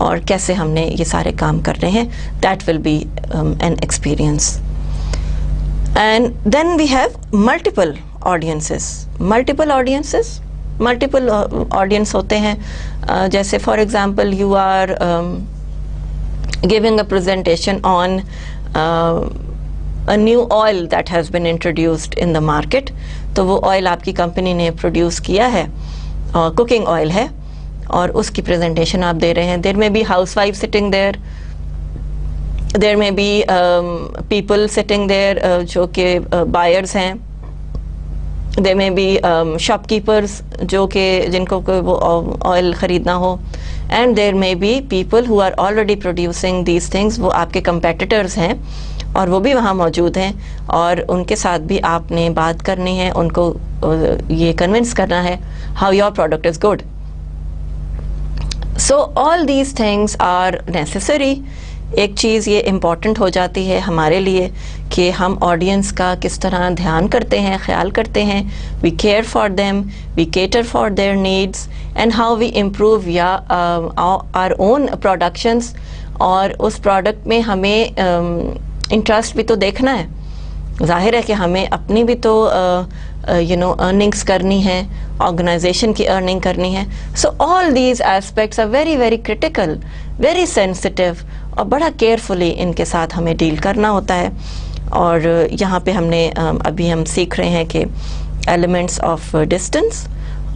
Speaker 1: और कैसे हमने ये सारे काम करने हैं, that will be an experience. And then we have multiple audiences. Multiple audience होते हैं. जैसे for example you are giving a presentation on a new oil that has been introduced in the market. तो वो oil आपकी company ने produce किया है, cooking oil है, और उसकी प्रेजेंटेशन आप दे रहे हैं. There may be housewife sitting there. There may be people sitting there जो कि buyers हैं. There may be shopkeepers जो कि जिनको वो ऑयल ख़रीदना हो. And there may be people who are already producing these things. वो आपके competitors हैं और वो भी वहाँ मौजूद हैं, और उनके साथ भी आपने बात करनी है, उनको ये convince करना है how your product is good. So all these things are necessary. एक चीज़ ये इम्पॉर्टेंट हो जाती है हमारे लिए कि हम ऑडियंस का किस तरह ध्यान करते हैं, ख्याल करते हैं. We care for them, we cater for their needs, and how we improve या आवर ओन प्रोडक्शंस. और उस प्रोडक्ट में हमें इंटरेस्ट भी तो देखना है. जाहिर है कि हमें अपनी भी तो अर्निंग्स करनी है, ऑर्गेनाइजेशन की अर्निंग करनी है. So all these aspects are very critical, very sensitive, और बड़ा केयरफुली इनके साथ हमें डील करना होता है. और यहाँ पे हमने अभी हम सीख रहे हैं कि elements of distance,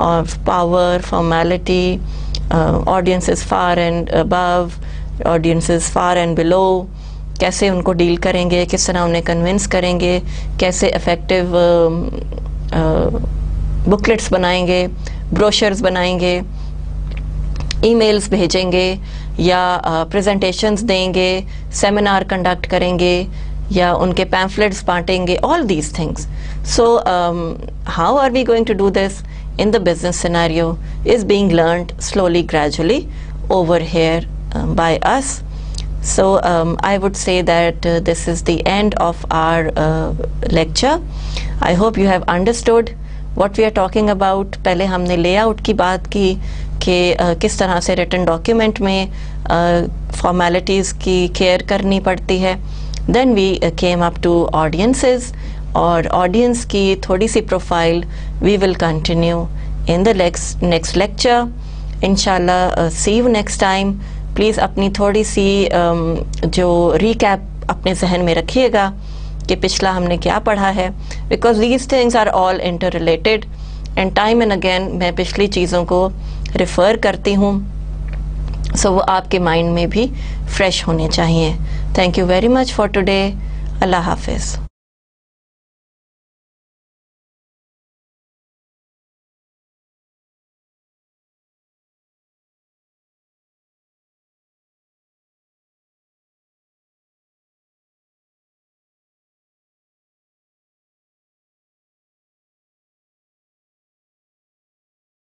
Speaker 1: of power, formality, audiences far and above, audiences far and below, कैसे उनको डील करेंगे, किस तरह उन्हें कन्विंस करेंगे, कैसे इफ़ेक्टिव बुकलेट्स बनाएंगे, ब्रोशर्स बनाएंगे, ईमेल्स भेजेंगे, या प्रेजेंटेशंस देंगे, सेमिनार कंडक्ट करेंगे, या उनके पैम्फलेट्स बांटेंगे. All these things. So how are we going to do this in the business scenario is being learned slowly, gradually over here by us. So I would say that this is the end of our lecture. I hope you have understood what we are talking about. पहले हमने layout की बात की कि किस तरह से written document में formalities की care करनी पड़ती है. Then we came up to audiences, और audience की थोड़ी सी profile we will continue in the next lecture. Inshallah, see you next time. Please अपनी थोड़ी सी जो रीकैप अपने जहन में रखिएगा कि पिछला हमने क्या पढ़ा है, because these things are all inter related, and time and again मैं पिछली चीज़ों को रेफ़र करती हूँ, सो वो आपके माइंड में भी फ्रेश होने चाहिए. Thank you very much for today. Allah हाफिज़.